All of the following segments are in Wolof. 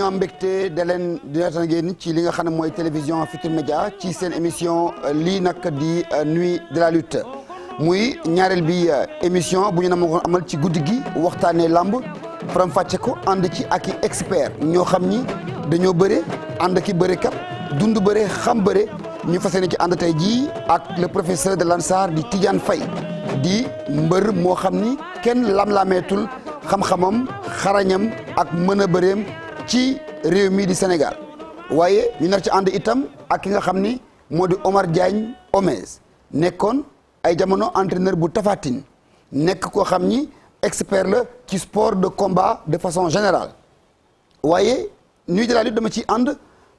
am mbégte da leen di waxtaan ak yéen ci li nga xam ne mooy télévision Futurs Médias ci seen émission lii nag di nuit de la lutte muy ñaareel bi émission bu ñu na amal ci guddi gi waxtaanee lamb faram fàcce ko ànd ci ak i expert ñoo xam ni dañoo bëre ànd ki bëre kat dund bëre xam bëre ñu fas yéene ci ànd tey jii ak le professeur de l'Ansar di Tidiane Faye di mbër moo xam ni kenn lam-lameetul xam-xamam xarañam ak mën a bëreem ci réew mii di Sénégal waaye ñu nar ci ànd itam ak ki nga xam ni moo di Omar Diagne Omez nekkoon ay jamono entraîneur bu Tapha Tine nekk koo xam ni expert la ci sport de combat de façon générale waaye nuit de la lutte dama ci ànd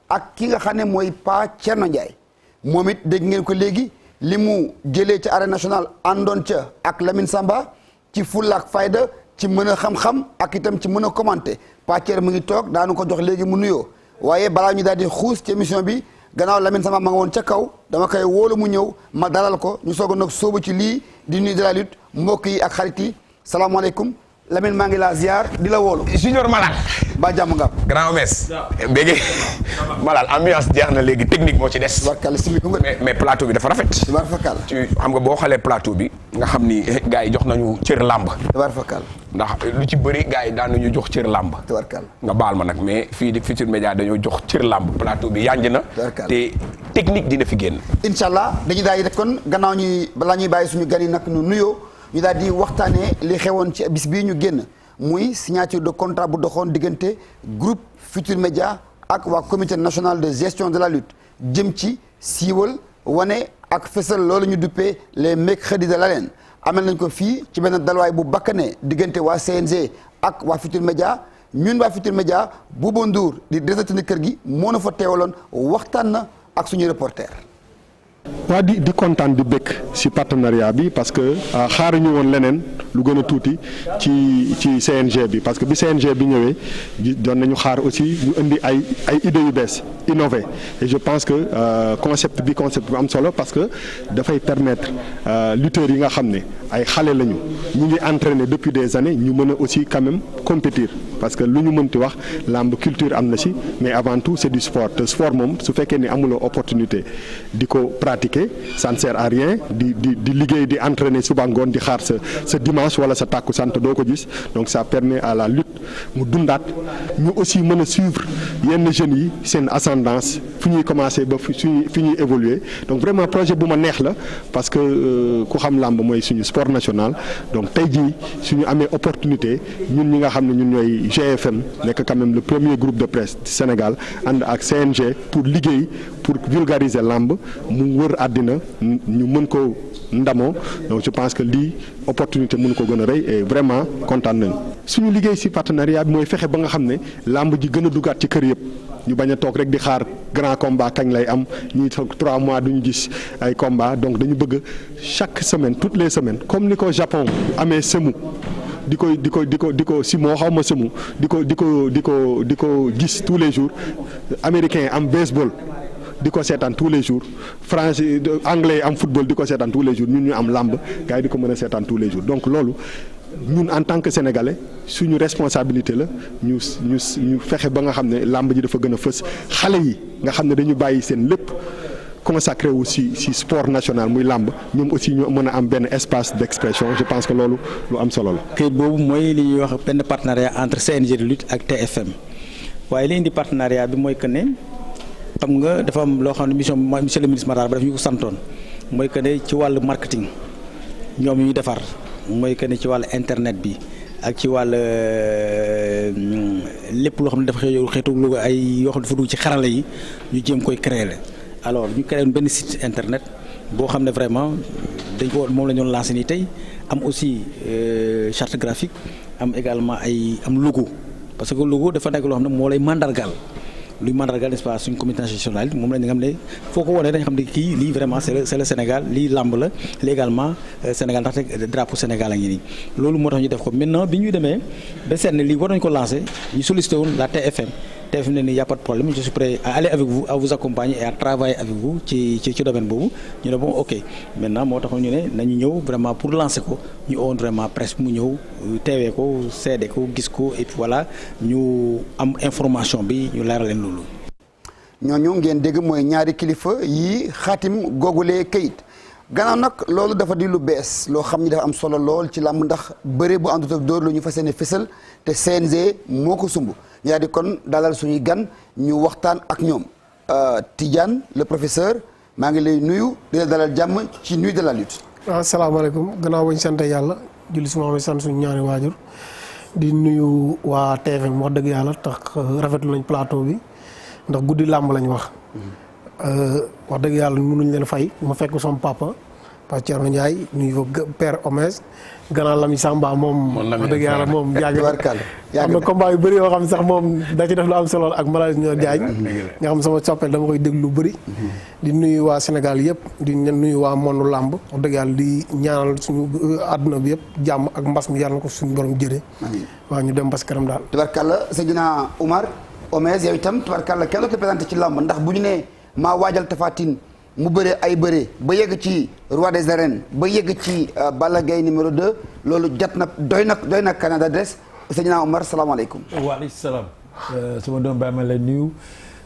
ak ki nga xam ne mooy Pa Thierno Ndiaye moom it dégg ngeen ko léegi li mu jëlee ca arène nationale àndoon ca ak Lamine Samba ci fulla ak fayda ci mën a xam-xam ak itam ci mën a commenter Pa Thierno mu ngi toog daanu ko jox léegi mu nuyoo waaye balaa ñu daal di xuus ci émission bi gannaaw Lamine Samba ma nga woon ca kaw dama koy wóolu mu ñëw ma dalal ko ñu soog a nag sóobu ci lii di nuit de la lutte mbokk yi ak xarit yi salaamaaleykum Lamine maa ngi laa ziar di la wóolu. Junior Malal. ba jàmm nga am. Grand Omez. bége Malal ambiance jeex na léegi technique moo ci des. tubarkalla simiku nga. mais plateau bi dafa rafet. tubarkalla. xam nga boo xoolee plateau bi nga xam ni gars yi jox nañu cër làmb. tubarkalla. ndax lu ci bëri gars yi daan nañu jox cër làmb. tubarkalla. nga baal ma nag mais fii di Futurs Médias dañoo jox cër làmb plateau bi yanj na. te technique dina fi génn. incha allah dañuy daal di rek kon gannaaw ñuy balaa ñuy bàyyi suñu gan yi nag ñu nuyoo ñu daal di waxtaanee li xewoon ci bis bii ñu génn muy signature de contrat bu doxoon diggante groupe Futurs Médias ak waa comité national de gestion de la lutte jëm ci siiwal wane ak fësal loolu ñu duppee les mercredis de l'arène amal nañ ko fii ci benn dalwaay bu bakkanee diggante waa CNG ak waa Futurs Médias ñun waa Futurs Médias Bouba Ndour di directeur kër gi moo na fa teewaloon waxtaan na ak suñu reporter. waa di kontaan di bëgg ci partenariat bi parce que xaaruñu woon leneen lu gën a tuuti ci CNG bi parce que bi CNG bi ñëwee doon nañu xaar aussi ñu indi ay idées yu bees innové et je pense que concept bi am solo parce que dafay permettre lutteurs yi nga xam ne ay xale lañu ñu ngi entraîner depuis des années ñu mën a aussi quand même compétir parce que lu ñu mënti wax làmb culture am na ci mais avant tout c'est du sport te sport moom su fekkee ni amuloo opportunité di ko pratiquer ça ne sert à rien di liggéey di entraîner suba ngoon di xaar sa dimanche wala sa tàkku sant doo ko gis donc ça permet à la lutte mu dundaat ñu aussi mën a suivre yenn jeunes yi seen ascendance fu ñuy commencer ba fi ñuy évoluer donc vraiment projet bu ma neex la parce que ku xam làmb mooy suñu sport national donc tey jii suñu amee opportunité ñun ñi nga xam ne ñun ñooy GFM nekk quand même le premier groupe de presse du Sénégal ànd ak CNG pour liggéey pour vulgariser làmb mu wër àddina ñu mën ko ndamoo donc je pense que lii opportunité mënu ko gën a rëy et vraiment kontaan nañu suñu liggéey ci partenariat bi mooy fexe ba nga xam ne làmb ji gën a duggaat ci kër yëpp ñu bañ a toog rek di xaar grand combat kañ lay am ñuy toog 3 mois duñu gis ay combat donc dañu bëgg chaque semaine toutes les semaines comme ni ko Japon amee semu di ko si moo xaw ma semu di ko gis tous les jours américain am baseball di ko seetaan tous les jours français anglais am football di ko seetaan tous les jours ñun ñu am làmb gars yi di ko mën a seetaan tous les jours donc loolu ñun en tant que sénégalais suñu responsabilité la ñu fexe ba nga xam ne làmb ji dafa gën a fës xale yi nga xam ne dañu bàyyi seen lépp consacré wu ci sport national muy làmb ñoom aussi ñu mën a am benn espace d'expression je pense que loolu lu am solo la. këyit boobu mooy li ñuy wax benn partenariat entre CNG de lutte ak TFM waaye li indi partenariat bi mooy que ne. xam nga dafa am loo xam ne mission monsieur le ministre Matar Ba daf ñu ko santoon mooy que ne ci wàllu marketing ñoom ñuy defar mooy que ne ci wàllu internet bi ak ci wàllu lépp loo xam ne dafa xeetu lu ay yoo xam ne dafa dugg ci xarala yi ñu jéem koy créer alors ñu créé benn site internet boo xam ne vraiment dañ ko moom la ñu doon lancé nii tey am aussi charte graphique am également am logo parce que logo dafa nekk loo xam ne moo lay mandargal. luy mandargal n'est-ce pas suñ comité national moom la ñu xam ne foo ko wanee dañ xam ne kii lii vraiment c'est le Sénégal lii làmb la lii également Sénégal ndaxte drapeau Sénégal a ngi nii loolu moo tax ñu def ko maintenant bi ñuy demee ba seet ne lii war nañu ko lancer ñu sollicité woon la TFM te fi mu ne nii y a pas de problème je suis prêt à aller avec vous à vous accompagner et à travailler avec vous ci domaine boobu ñu ne bon ok maintenant moo tax ñu ne nañu ñëw vraiment pour lancer ko ñu owoon vraiment presse mu ñëw teewee ko seede ko gis ko et puis voilà ñu am information bi ñu leeral leen loolu. ñooñu ngeen dégg mooy ñaari kilifa yi xaatim googulee kayit gannaaw nag loolu dafa di lu bees loo xam ni dafa am solo lool ci làmb ndax bëre bu àndut ak dóor la ñu fas yéene fësal te CNG moo ko sumb ñu daal di kon dalal suñuy gan ñu waxtaan ak ñoom Tidiane le professeur maa ngi lay nuyu di la dalal jàmm ci nuit de la lutte. waaw salaamaaleykum gannaaw bañ sant yàlla julli si Muhammad sant suñu ñaari waajur di nuyu waa TFM wax dëgg yàlla tax rafetlu nañ plateau bi. ndax guddi làmb lañ wax wax dëgg yàlla mënuñ leen fay ma fekk sama papa Pape Thierno Ndiaye nuyu ko père Omès gannaaw Lamine Samba moom wax dëgg yàlla moom yàgg am na combat yu bëri yoo xam sax moom da ci def lu am solo ak Malal ñoo Diagne nga xam sama soppeel dama koy déglu lu bëri di nuyu waa Sénégal yëpp di nuyu waa monde làmb wax dëgg yàlla di ñaanal suñu àdduna bi yëpp jàmm ak mbas mi yàlla na ko suñu borom jëlee waaw ñu dem bas kanam daal tubarkalla Seydina Oumar Omez yow itam tubarkalla kenn ko présenté ci làmb ndax bu ñu nee maa waajal Tapha Tine mu bëre ay bëre ba yegg ci roi des arènes ba yegg ci Balla Gaye numéro 2 loolu jot na doy na Canada adresse Seydina Omar salaamaaleykum. waaleykum salaam. sama doom Baye ma lay nuyu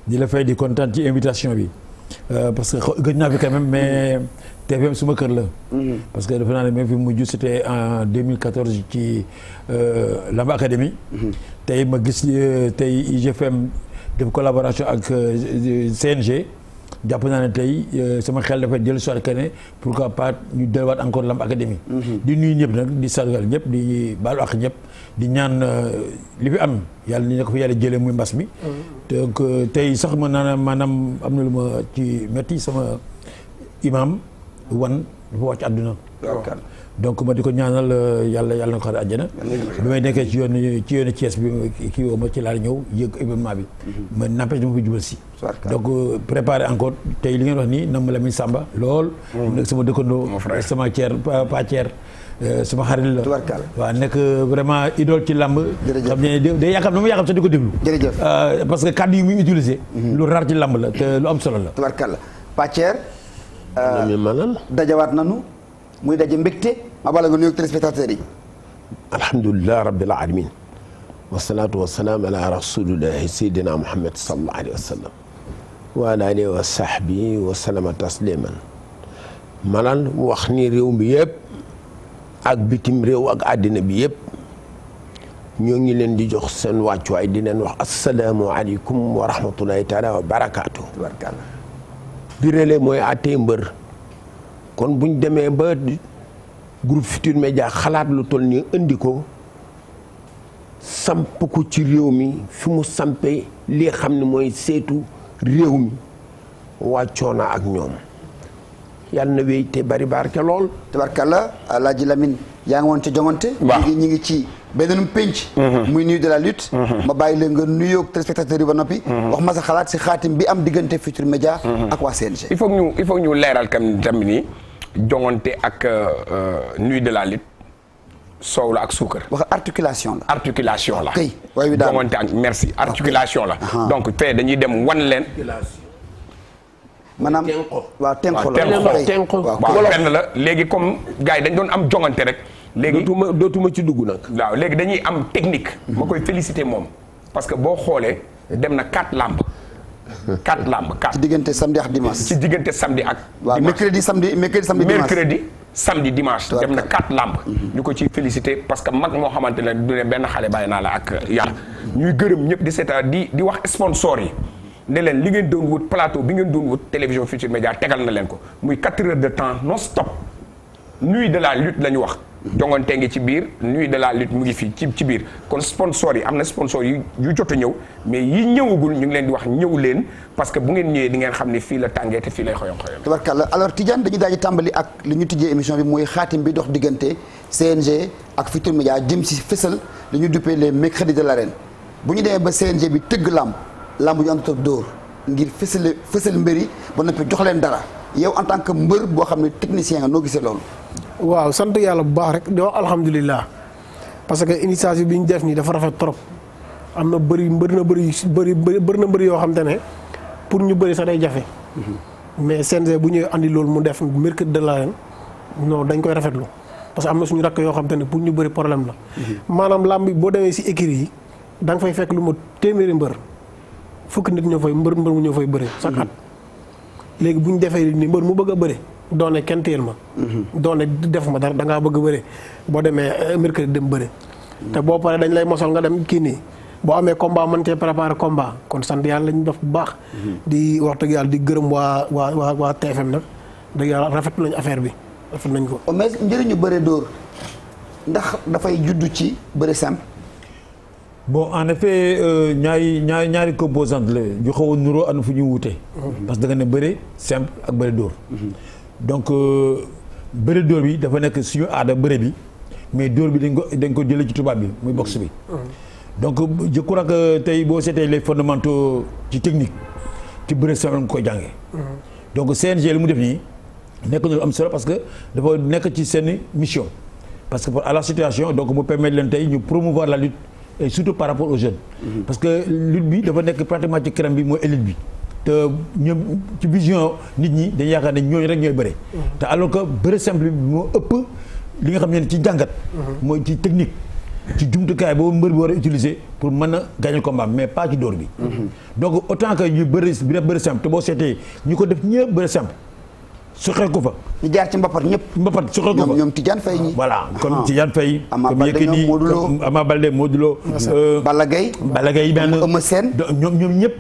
di la fay di kontaan ci invitation bi parce que gëj naa fi quand même mais TFM suma kër la. parce que defe naa ne même fi mujj c'était en 2014 ci Lamb Académie. tey ma gis tey IGFM def collaboration ak CNG jàpp naa ne tey sama xel dafay dellu soit que ne pourquoi pas ñu delluwaat encore Lamb Académie. di nuyu ñëpp nag di sargal ñëpp di baalu ak ñëpp di ñaan li fi am yàlla ni ne ko fi yàlla jëlee muy mbas mi. donc tey sax maanaam am na lu ma ci metti sama imam wan dafa wàcc àdduna. donc ma di ko ñaanal yàlla na ko xare àjjana bi may nekkee ci yoonu Thiès bi kii woo ma ci laa ñëw yëg événement bi ma n'empêche dama fi jubal si donc préparer encore tey li ngeen wax nii nam Lamine Samba lool nekk sama dëkkandoo sama pa Thier sama xarit la waaw nekk vraiment idole ci làmb xam ne day yaakaar na ma yaakaar sax di ko déglu jërëjëf parce que kàddu yi muy utilisé lu rare ci làmb la te lu am solo la tubarkalla pa Thier dajawaat nanu muy daje mbégte ma bala nga nuyu téléspectateurs yi alhamdulilah rabbil alamin wasalaatu wasalaam ala rasulillahi sayyidina muhammad sallallahu alayhi wa sallam wa ala alihi wa sahbihi wa salama tasliman manal wax ni réew mi yëpp ak bitim réew ak àddina bi yëpp ñoo ngi leen di jox seen wàccuwaay di leen wax asalaamu aleykum wa rahmatullahi taala wa barakaatu birale mooy àttee mbër kon buñ demee ba groupe Futurs Médias xalaat lu toll nii indi ko samp ko ci réew mi fi mu sampee li xam ne mooy seetu réew mi wàccoo na ak ñoom yàlla na wéy te bari barke lool. tabarkalla Alaaji Lamine yaa ngi woon ca jongante. waaw ñi ngi ci benn penc. muy nuyu de la lutte. ma bàyyi leen nga nuyoog téléspectateurs yi ba noppi. wax ma sa xalaat si xaatim bi am diggante Futurs Médias ak waa CNG. il faut ñu leeral kam tamit nii jongante ak nuit de la lutte soow la ak suukar. wax articulation la. articulation la. kay waaye bi daal jongante ak merci articulation la. donc fee dañuy dem wan leen. maanaam waaw tenko la waaw benn la léegi comme gars yi dañ doon am jongante rek. léegi dootuma ci dugg nag. waaw léegi dañuy am technique. ma koy féliciter moom parce que boo xoolee dem na 4 lamb. 4 lamb 4. ci diggante samedi ak dimanche. ci diggante samedi ak. waaw mercredi samedi dimanche dem na 4 lamb. ñu ko ciy féliciter parce que mag moo xamante ne du ne benn xale bàyyi naa la ak yàlla. ñuy gërëm ñëpp di seetaan di wax sponsor yi. ne leen li ngeen doon wut plateau bi ngeen doon wut télévision Futurs Médias tegal na leen ko muy 4 heures de temps non stop nuit de la lutte la ñu wax. jongante ngi ci biir nuit de la lutte mu ngi fii ci biir kon sponsor yi am na sponsor yu jot a ñëw mais yi ñëwagul ñu ngi leen di wax ñëw leen parce que bu ngeen ñëwee di ngeen xam ne fii la tàngee te fii lay xoyom xoyom. tabarkalla alors Tidiane dañuy daal di tàmbali ak li ñu tijjee émission bi mooy xaatim bi dox diggante CNG ak Futurs Médias jëm si fësal li ñu duppee les mercredis de l'arène bu ñu demee ba CNG bi tëgg lamb ju àndut ak dóor ngir fësal mbër yi ba noppi jox leen dara yow en tant que mbër boo xam ne technicien nga noo gisee loolu. waaw sant yàlla bu baax rek di wax alhamdulilah parce que initiative bi ñu def nii dafa rafet trop am na bëri na bëri yoo xam te ne pour ñu bëri sax day jafe. mais CNG bu ñëwee andi loolu mu def mercredi de l'arène non dañ koy rafetlu parce que am na suñu rakk yoo xam te ne pour ñu bëri problème la. maanaam làmb boo demee si écurie yi da nga fay fekk lu ma téeméeri mbër fukki nit ñoo fay mbër mu ñoo fay bëri chaque at. léegi bu ñu defee ni mbër mu bëgg a bëri doone kenn téyel ma. doone defuma dara da ngaa bëgg a bëri boo demee mercredi dem bëri. te boo paree dañ lay mosal nga dem kii nii boo amee combat mën cee préparer combat kon sant yàlla lañu def bu baax. di wax dëgg yàlla di gërëm waa TFM nag dëgg yàlla rafetlu nañu affaire bi rafetlu nañ ko. mais njëriñu bëre dóor ndax dafay juddu ci bëre simple. bon en effet ñaari composante la yu xaw a nuroo am fu ñuy wute. parce que da nga ne bëre simple ak bëre dóor. donc bëre dóor bi dafa nekk suñu aada bëre bi mais dóor bi dañ ko jëlee ci tubaab bi muy boxe bi. donc je crois que tey boo seetee les fondamentaux ci technique ci bëre simple nga koy jàngee. donc CNG li mu def nii nekk na lu am solo parce que dafa nekk ci seen mission parce que à la situation donc mu permettre leen tey ñu promouvoir la lutte. et surtout par rapport aux jeunes. parce que lutte bi dafa nekk pratiquement ci crème bi mooy élite bi. te ñoom ci vision nit ñi dañuy yaakaar ne ñooñu rek ñooy bëre. te alors que bëre simple bi moo ëpp li nga xam ne ci jàngat. mooy ci technique. ci jumtukaay boobu mbër bi war a utiliser pour mën a gagner combat mais pas ci dóor bi. donc autant que ñu bëre simple te boo seetee ñu ko def ñëpp bëre simple. soxee ko fa. ñu jaar ci Mbapat ñëpp. Mbapat soxee ko fa ñoom Tidiane Faye ñi. voilà comme Tidiane Faye. Ama comme Baldé Yékini comme Ama Baldé Modou Lo. Balla Gaye. Balla Gaye benn Eumeu Sène. ñoom ñëpp.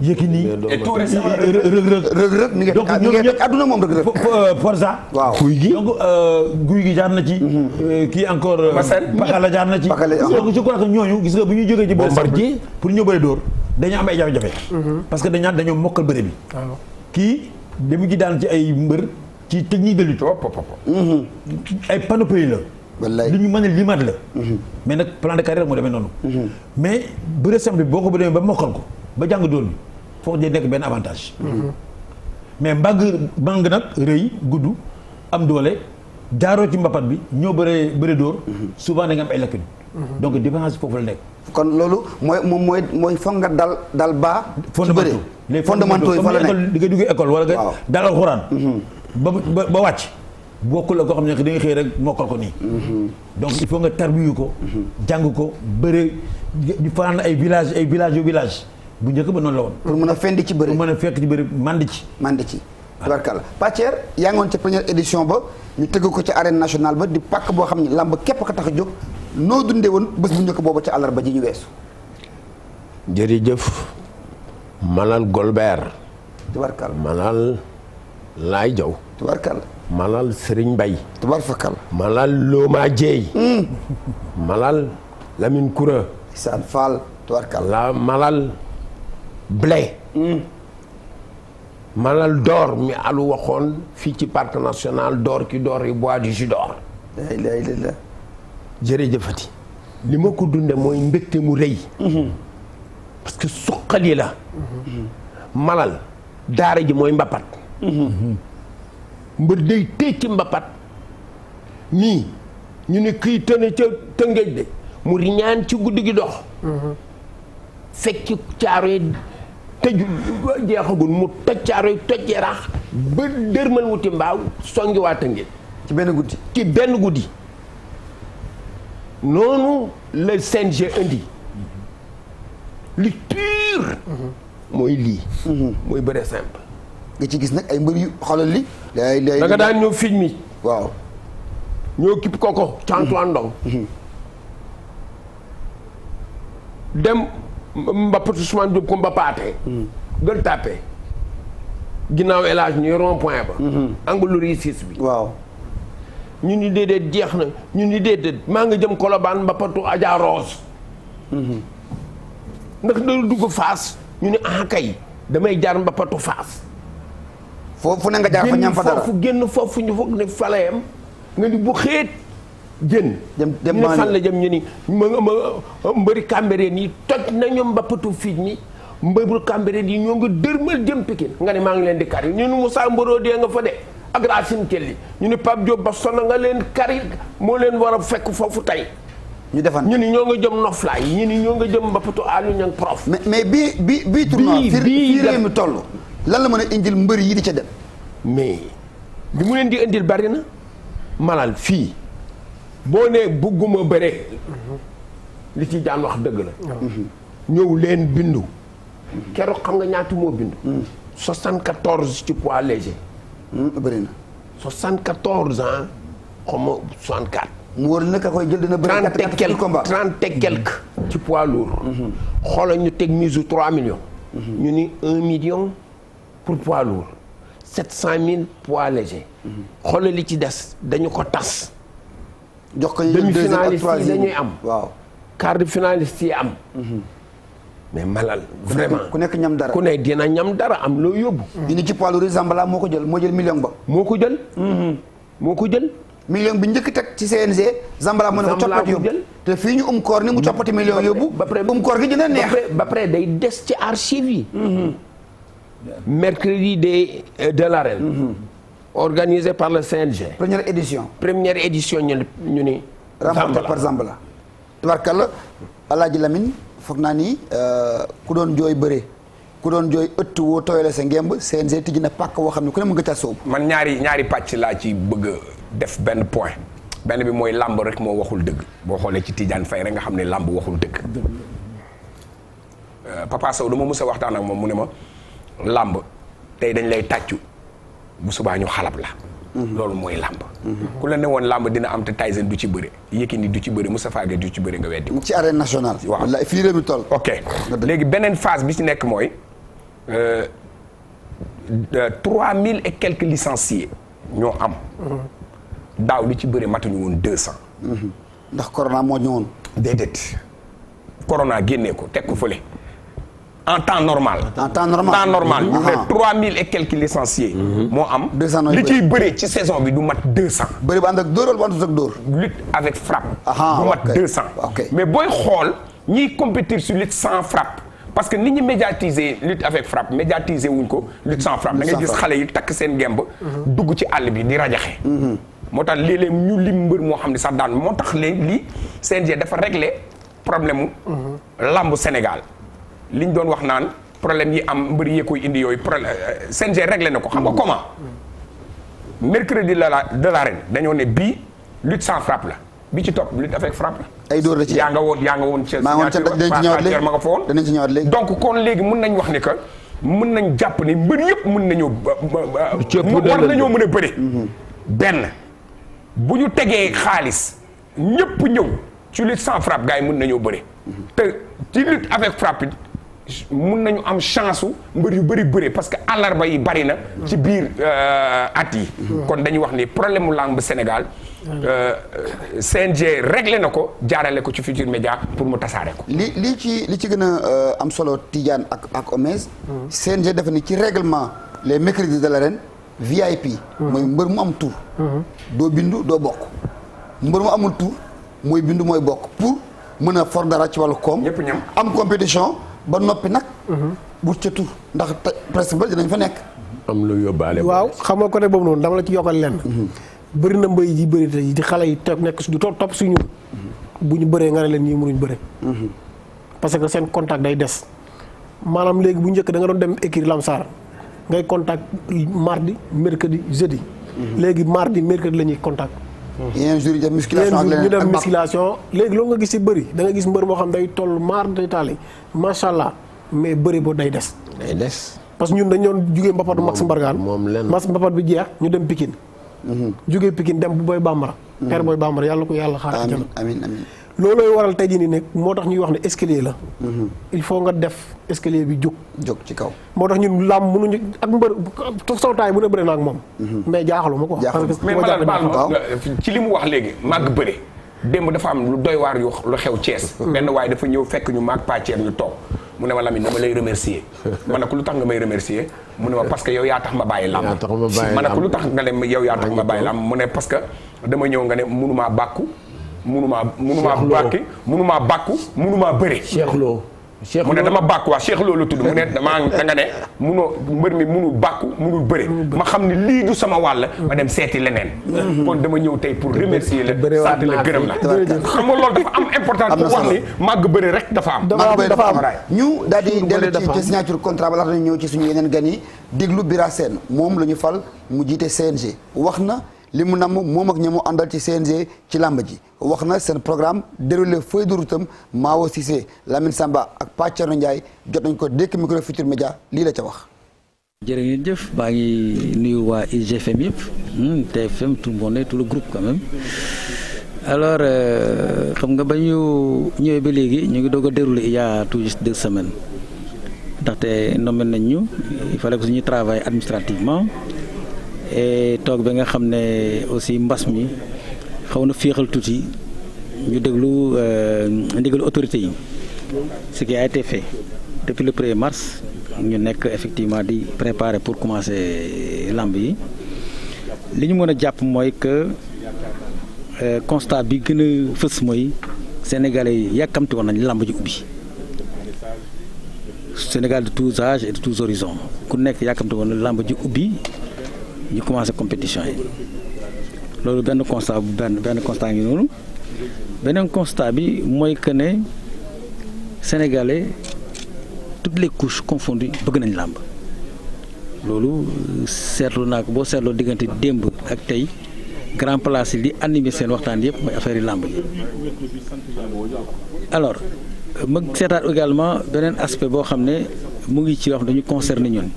Yékini. et tout récemment Rëg-rëg mi ngi teg àdduna moom Rëg-rëg. Forza. waaw guy gi donc guy gi jaar na ci. kii encore. Pakala jaar na ci. donc je crois que ñooñu gis nga bu ñuy jógee ci bëre simple pour ñu bëre dóor dañu am ay jafe-jafe. parce que dañoo mokkal bëre bi. kii demu ci daan ci ay mbër ci technique de lutte. ay panoplie la. wallaay li ñu mën a limaat la. mais nag plan de carrière moo demee noonu. mais bëre simple bi boo ko demee ba mokkal ko ba jàng dóor bi foofu day nekk benn avantage. mais mbàng nag rëy gudd am doole jaaroo ci mbapat bi ñoo bëre dóor. souvent da nga am ay lacunes. donc différence foofu la nekk. kon loolu mooy foog nga dal baa. fondamentaux les fondamentaux yi fa la nekk di nga duggee école wala nga dal alxuraan. ba wàcc. bokkul la koo xam ne da nga xëy rek mokkal ko nii. donc il faut nga tarbiyu ko. jàng ko bëre di fanaan ay village bu njëkk ba noonu la woon. pour mën a fendi ci bëre. pour mën a fekk ci bëre mandi ci. tabarkalla Pathier yaa ngi woon ca première édition ba ñu tëgg ko ci arène nationale ba di pàkk boo xam ne làmb képp ko tax a jóg noo dundee woon bés bu njëkk boobu ca àllarba ji ñu weesu. jërëjëf Malal Golbert. tabarkalla Malal Laay Jaw. tabarkalla Malal Serigne Mbaye. tabarkalla Malal Loma Dieye. Malal Lamine Koura. Sane Fall tabarkalla. Malal Blé. Malal Dor mi alu waxoon fii ci parc national Dor ki Dor yi bois du Judor. la jërëjëfati li ma ko dunde mooy mbégte mu rëy. parce que suqali la. Malal daara ji mooy mbapat. mbër day tëj ci mbapat nii ñu ne kii tëne ca Tëngéej de mu riñaan ci guddi gi dox. fekk caaro yi tëju jeexagul mu toj caaro yi toj yaraax ba dërmal wuti mbaaw songi waa Tëngéej ci benn guddi noonu la CNG indi li pur mooy lii mooy bëre simple nga ci gis nag ay mbër yu xoolal li da nga daan ñëw fiñ mi waaw ñoo kipp koko Antoine Ndong dem mbappatu Ousmane Diop ko mbappaatee gël tàppe ginnaaw élage ñuy rond point ba angle réussite bi waaw ñu ni déedéet jeex na ñu ni déedéet maa nga jëm Colobane mbappatu Adja Rose ndax dana dugg Fass ñu ni kay damay jaar mbappatu Fass foofu ne nga jaar fa ñam fa dara génn foofu ñu foog ne falayam nga ni bu xeet jën dem ñu ne fan la jëm ñu ni mbëri Cambérène yi toj nañu mbappatu fii ni mbëri Cambérène yi ñoo nga dërmal jëm Pikine nga ne maa ngi leen di kari ñu ni Moussa Mboro dee nga fa de ak Racine Kelly ñu ni Pape Diop ba sonna nga leen kari moo leen war a fekk foofu tey ñu defan ñu ni ñoo nga jëm noflaay ñu ni ñoo nga jëm mbappatu Aliou Niang prof. mais bii tournoi fii réew mi toll lan la mën a indil mbër yi di ca dem. mais li mu leen di indil bari na malal fii boo nee bugguma bëre li ci jaan wax dëgg la. ñëw leen bindu. keroog xam nga ñaata moo bindu. 74 ci poids léger. bëri na. 74 ans xaw ma 64. mu wóor na ka koy jël dina bëri 30 et quelque ci poids lourd. xoolal ñu teg mise 3 millions. ñu ni 1 million pour poids lourd. 700 000 poids léger. xoolal li ci des dañu ko tas. jox ko demi-finaliste yi dañuy am. waaw quart de finaliste yi am. mais malal vraiment ku nekk ñam dara ku ne dina ñam dara am loo yóbbu. ñu ni ci poids lourd Zambala moo ko jël million ba. moo ko jël. million bi njëkk teg ci CNG. Zambala mu ne ko coppati yóbbu te fii ñu koor ni mu coppati million yóbbu. ba pare koor gi dina neex. ba pare day des ci archive yi. mercredi de l'arène. organisé par le CNG. première édition ñu ni. remporté par Zambala. tubarkalla Alaaji Lamine foog naa ni ku doon jooy bëre ku doon jooy ëtt woo tooyale sa ngemb CNG tijji na pàkk woo xam ne ku ne mën nga caa sóobu. man ñaari pàcc laa ci bëgg def benn point benn bi mooy làmb rek moo waxul dëgg boo xoolee ci Tidiane Faye rek nga xam ne làmb waxul dëgg. Papa Sow dama mës a waxtaan ak moom mu ne ma làmb tey dañ lay tàccu bu subaa ñu xalab la. loolu mooy làmb. ku la ne woon làmb dina am te Tyson du ci bëre Yékini du ci bëre Moustapha Gueye du ci bëre nga weddi ko. ci arène nationale. waaw fii réew mi toll. ok léegi beneen phase bi ci nekk mooy 3000 et quelques licenciés ñoo am. daaw li ci bëre matuñu woon 200. ndax corona moo ñëwoon. déedéet corona génnee ko teg ko fële. en temps normal. ñu ne 3000 et quelques licenciés. moo am. 200 li ciy bëree ci saison bi du mat 200. bëri ba ànd ak dóor wala ba ànd ak dóor. lutte avec frappe. du mat 200. mais booy xool ñiy compétir sur lutte sans frappe. parce que nit ñi médiatiser lutte avec frappe médiatiser wuñ ko lutte sans frappe. da ngay gis xale yi takk seen gemb. dugg ci àll bi di rajaxe. moo tax léeg-léeg ñu lim mbër moo xam ne sax daan moo tax léegi lii CNG dafa régler problème mu. lambu Sénégal. li ñu doon wax naan problème yi am mbër yee koy indi yooyu problème CNG réglé na ko xam nga comment. mercredi de l'arène dañoo ne bii lutte sans frappe la bi ci topp lutte avec frappe la. ay dóor la ci yaa nga woon ca. maa woon ca dinañ ci ñëwaat léegi ma nga fa woon. dinañ ci ñëwaat léegi. donc kon léegi mun nañ wax ni que mun nañ jàpp ni mbër yëpp mun nañoo. war nañoo mën a bëre. benn bu ñu tegee xaalis ñëpp ñëw ci lutte sans frappe gars yi mun nañoo bëre. te ci lutte avec frappe mun nañu am chance su mbër yu bëri parce que àllarba yi bari na. ci biir at yi. kon dañuy wax ni problème mu lamb Sénégal CNG réglé na ko jaarale ko ci Futurs Médias pour mu tasaare ko. li ci gën a am solo Tidiane ak Omez. CNG dafa ni ci règlement les mercredis de l'arène VIP. mooy mbër mu am tur. doo bindu doo bokk. mbër mu amul tur mooy bindu mooy bokk pour mën a for dara ci wàllu koom. ñëpp ñam am compétition. ba noppi nag. bu ca tur ndax presque ba dinañ fa nekk. am lu yóbbaale. waaw xam nga côté boobu noonu dama la ci yokkal lenn. bëri na mbéy ji bëri tey di xale yi toog nekk du topp suñu bu ñu bëree nga ne leen ñii mënuñ bëre. parce que seen contact day des. maanaam léegi bu njëkk da nga doon dem écurie Lamsar ngay contact mardi mercredi jeudi. léegi mardi mercredi la ñuy contact. yeneen jours yi def musculation ak leneen ñu def musculation léegi loolu nga gis ci bëri da nga gis mbër moo xam day toll maar day taali macha allah mais bëri boo day des. day des. parce que ñun dañu doon jugee Mbapatu Max Mbargaan moom lenn Max Mbapat bi jeex ñu dem Pikine. jugee Pikine dem bu Boy Bambara. père Boy Bambara yàlla ko yàlla xaar ci jëm. amiin amiin loolooy waral tey jii nii nekk moo tax ñuy wax ne escalier la. il faut nga def escalier bi jóg ci kaw. moo tax ñun làmb mënuñu ak mbër sawtaay bu ne bëre na ak moom. mais jaaxaluma ko. parce que mais malal baal ma ci li mu wax léegi màgg bëre. démb dafa am lu doy waar yu lu xew Thiès. benn waaye dafa ñëw fekk ñu maag pàcceer ñu toog mu ne ma Lamine dama lay remercier. ma ne ko lu tax nga may remercier mu ne ma parce que yow yaa tax ma bàyyi làmb. ma ne ko lu tax nga ne yow yaa tax ma bàyyi làmb mu ne parce que dama ñëw nga ne munumaa bàkku munumaa bàkki munumaa bàkku munumaa bëre. Cheikh Lo mu ne dama bàkku waa Cheikh loolu tudd mu ne da nga ne munoo mbër mi munul bàkku munul bëre ma xam ne lii du sama wàll ma dem seeti leneen kon dama ñëw tey pour remercier la sant la gërëm la xam nga loolu dafa am importance pour wax ni màgg bëre rek dafa am ñu daal di dellu ci signature contrat ba laata ñu ñëw ci suñu yeneen gan yi déglu Bira Sène moom la ñu fal mu jiite CNG wax na li mu namm moom ak ña mu àndal ci CNG ci làmb ji wax na seen programme déroulé feuille de route am Mao Cissé Lamine Samba ak Pathierno Ndiaye jot nañ ko dékk micro Futurs Médias lii la ca wax. jërë ngeen jëf maa ngi nuyu waa IGFM yëpp TFM tout le monde tout le groupe quand même alors xam nga ba ñu ñëwee ba léegi ñu ngi doog a déroulé il y a tout juste 2 semaines ndaxte nommé nañ ñu il fallait que suñu travail administrativement. et toog ba nga xam ne aussi mbas mi xaw na féexal tuuti ñu déglu ndigalu autorité yi ce qui a été fait depuis le 1er mars ñu nekk effectivement di préparer pour commencer lamb yi li ñu mën a jàpp mooy que constat bi gën a fës mooy sénégalais yi yàkkamti woon nañ lamb ji ubbi Sénégal de tous âges et de tous horizons ku nekk yàkkamti woon na lamb ji ubbi ñu commencé compétition yi loolu benn constat benn constat ngi noonu beneen constat bi mooy que ne sénégalais toutes les couches confondues bëgg nañ làmb loolu seetlu naa ko boo seetloo diggante démb ak tey grand place yi li animé seen waxtaan yëpp mooy affaire yi làmb ji alors ma seetaat également beneen aspect boo xam ne mu ngi ci wax dañu concerné ñun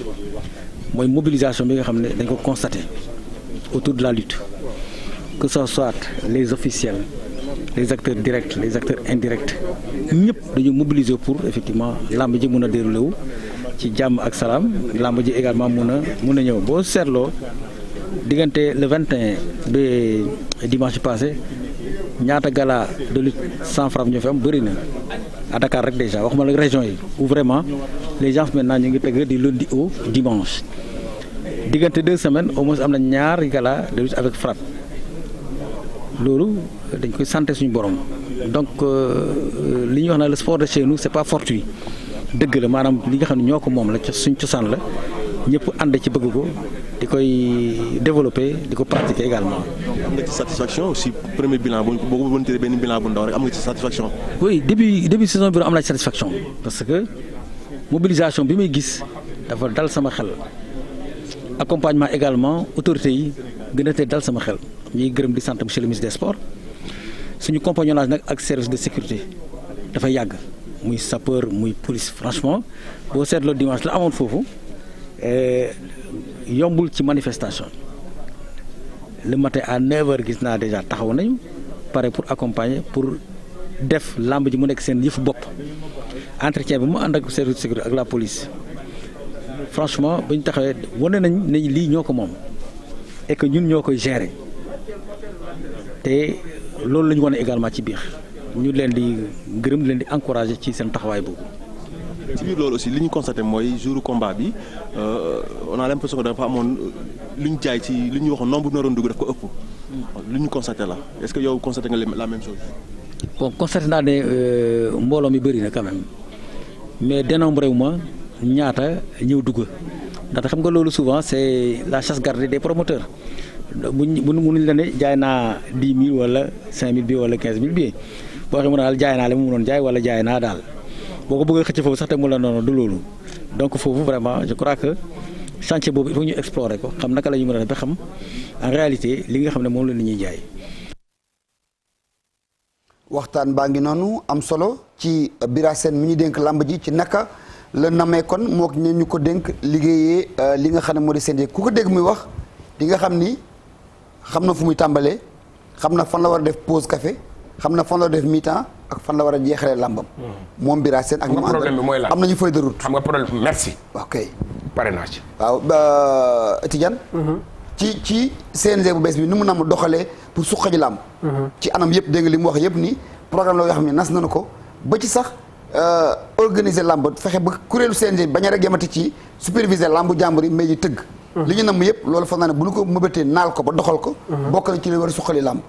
mooy mobilisation bi nga xam ne dañ ko constaté autour de la lutte que ce soit les officiels les acteurs directs les acteurs indirects ñëpp dañu mobiliser pour effectivement làmb ji mun a déroulé wu ci jàmm ak salaam làmb ji également mun a ñëw boo seetloo diggante le 21 ba dimanche passé ñaata gala de lutte sans frappe ñoo fi am bëri na à Dakar rek déjà waxuma la région yi où vraiment les gens maintenant ñu ngi tëgg di lundi au dimanche diggante 2 semaines au moins am na ñaar gala de lutte avec frappe loolu dañ koy santé suñu borom donc li ñuy wax na le sport de chez nous c'est pas fortuit dëgg la maanaam li nga xam ne ñoo ko moom la suñ cosaan la ñëpp ànd ci bëgg ko di koy développer di ko pratiquer également. am nga ci satisfaction aussi premier bilan boo ko mën tiré benn bilan bu ndaw rek am nga ci satisfaction. oui début saison bi am na ci satisfaction parce que mobilisation bi may gis dafa dal sama xel accompagnement également autorités yi gën a tee dal sama xel ñuy gërëm di sant monsieur le ministre des sports suñu compagnonnage nag ak service de sécurité dafa yàgg muy sapeur muy police franchement boo seetloo dimanche la amoon foofu. yombul ci manifestation le matin à 9h gis naa déjà taxaw nañu pare pour accompagner pour def lamb ji mu nekk seen yëfu bopp entretien bi mu ànd ak service de sécurité ak la police franchement ba ñu taxawee wane nañ ne lii ñoo ko moom et que ñun ñoo koy gérer te loolu la ñu wane également ci biir ñu leen di gërëm leen di encourager ci seen taxawaay boobu. ci biir loolu aussi li ñu constaté mooy jour combat bi on a l'impression que dafa amoon lu ñu jaay ci li ñu waxoon nombre naroon dugg daf ko ëpp. lu ñu constaté la est-ce que yow constaté nga la même chose. bon constaté naa ne mbooloo mi bëri na quand même mais dénombré wu ma ñaata ñëw dugg ndaxte xam nga loolu souvent c'est la chasse gardée des promoteurs buñ mënuñ la ne jaay naa 10 000 wala 5 000 billets wala 15 000 billets boo xam ne daal jaay naa li mu mënoon jaay wala jaay naa daal. boo ko bëggee xëcc foofu sax te mu la noonu du loolu donc foofu vraiment je crois que chantier boobu il faut ñu explorer ko xam naka la ñu mën a def ba xam en réalité li nga xam ne moom la nit ñuy jaay. waxtaan baa ngi noonu am solo ci Bira Sène mi ñu dénk làmb ji ci naka la namee kon mook ñeen ñu ko dénk liggéeyee li nga xam ne moo di seen ku ko dégg muy wax di nga xam ni xam na fu muy tàmbalee xam na fan la war a def pause café xam na fan la war a def mi-temps ak fan la war a jeexalee làmbam. moom Bira Sène ak. problème bi mooy lan am nañu feuille de route. xam nga problème merci. ok pare naa ci. waaw Tidiane. ci CNG bu bees bi ni mu nam doxalee pour suqali làmb. ci anam yëpp dégg nga li mu wax yëpp ni programme la yoo xam ne nas nañu ko ba ci sax organiser làmb fexe ba kuréelu CNG bañ a rek yemati ci superviser làmbu jàmbur yi mais yi tëgg. li ñu nam yëpp loolu foog naa ne bu ñu ko mëbatee naal ko ba doxal ko. bokk na ci li war a suqali làmb.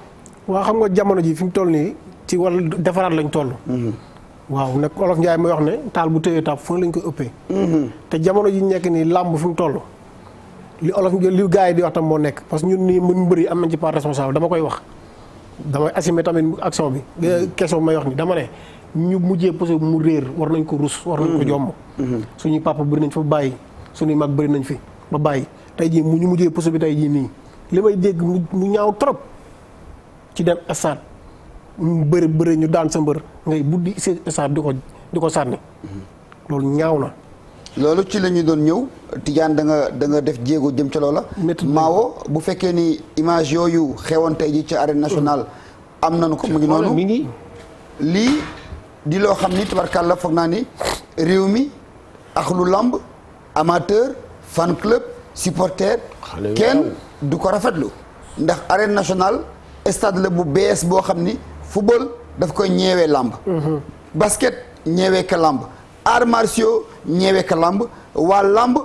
waa xam nga jamono ji fi mu toll nii ci wàllu defaraat lañ toll. waaw nag olof Ndiaye may wax ne taal bu tëyee tàpp fu lañ koy ëppee. te jamono ji ñu nekk nii làmb fi mu toll. li olof li gars yi di wax tam moo nekk parce que ñun nii mën mbëri am nañ ci part responsable dama koy wax. damay assumer tamit action bi. question bi may wax ni dama ne ñu mujjee posé mu réer war nañ ko rus war nañ ko jomb. suñuy papa bëri nañ fa bàyyi suñuy mag bëri nañ fi ba bàyyi tey jii ñu mujjee posé bi tey jii nii li may dégg mu ñaaw trop ci dem stade mu bëri ñu daan sa mbër ngay buddi stade di ko sànni loolu ñaaw na. loolu ci la ñu doon ñëw Tidiane da nga def jéego jëm ca loola. Maawo bu fekkee ni image yooyu xewoon tey ji ci arène nationale am nañu ko mu ngi noonu mi ngi lii di loo xam ni tabarkàlla foog naa ni réew mi ak lu lamb amateur fan club supporter kenn du ko rafetlu ndax arène nationale stade la bu bees boo xam ni football daf koy ñeewee lamb basket ñeewee ka lamb arts martiaux ñeewee ka lamb waa lamb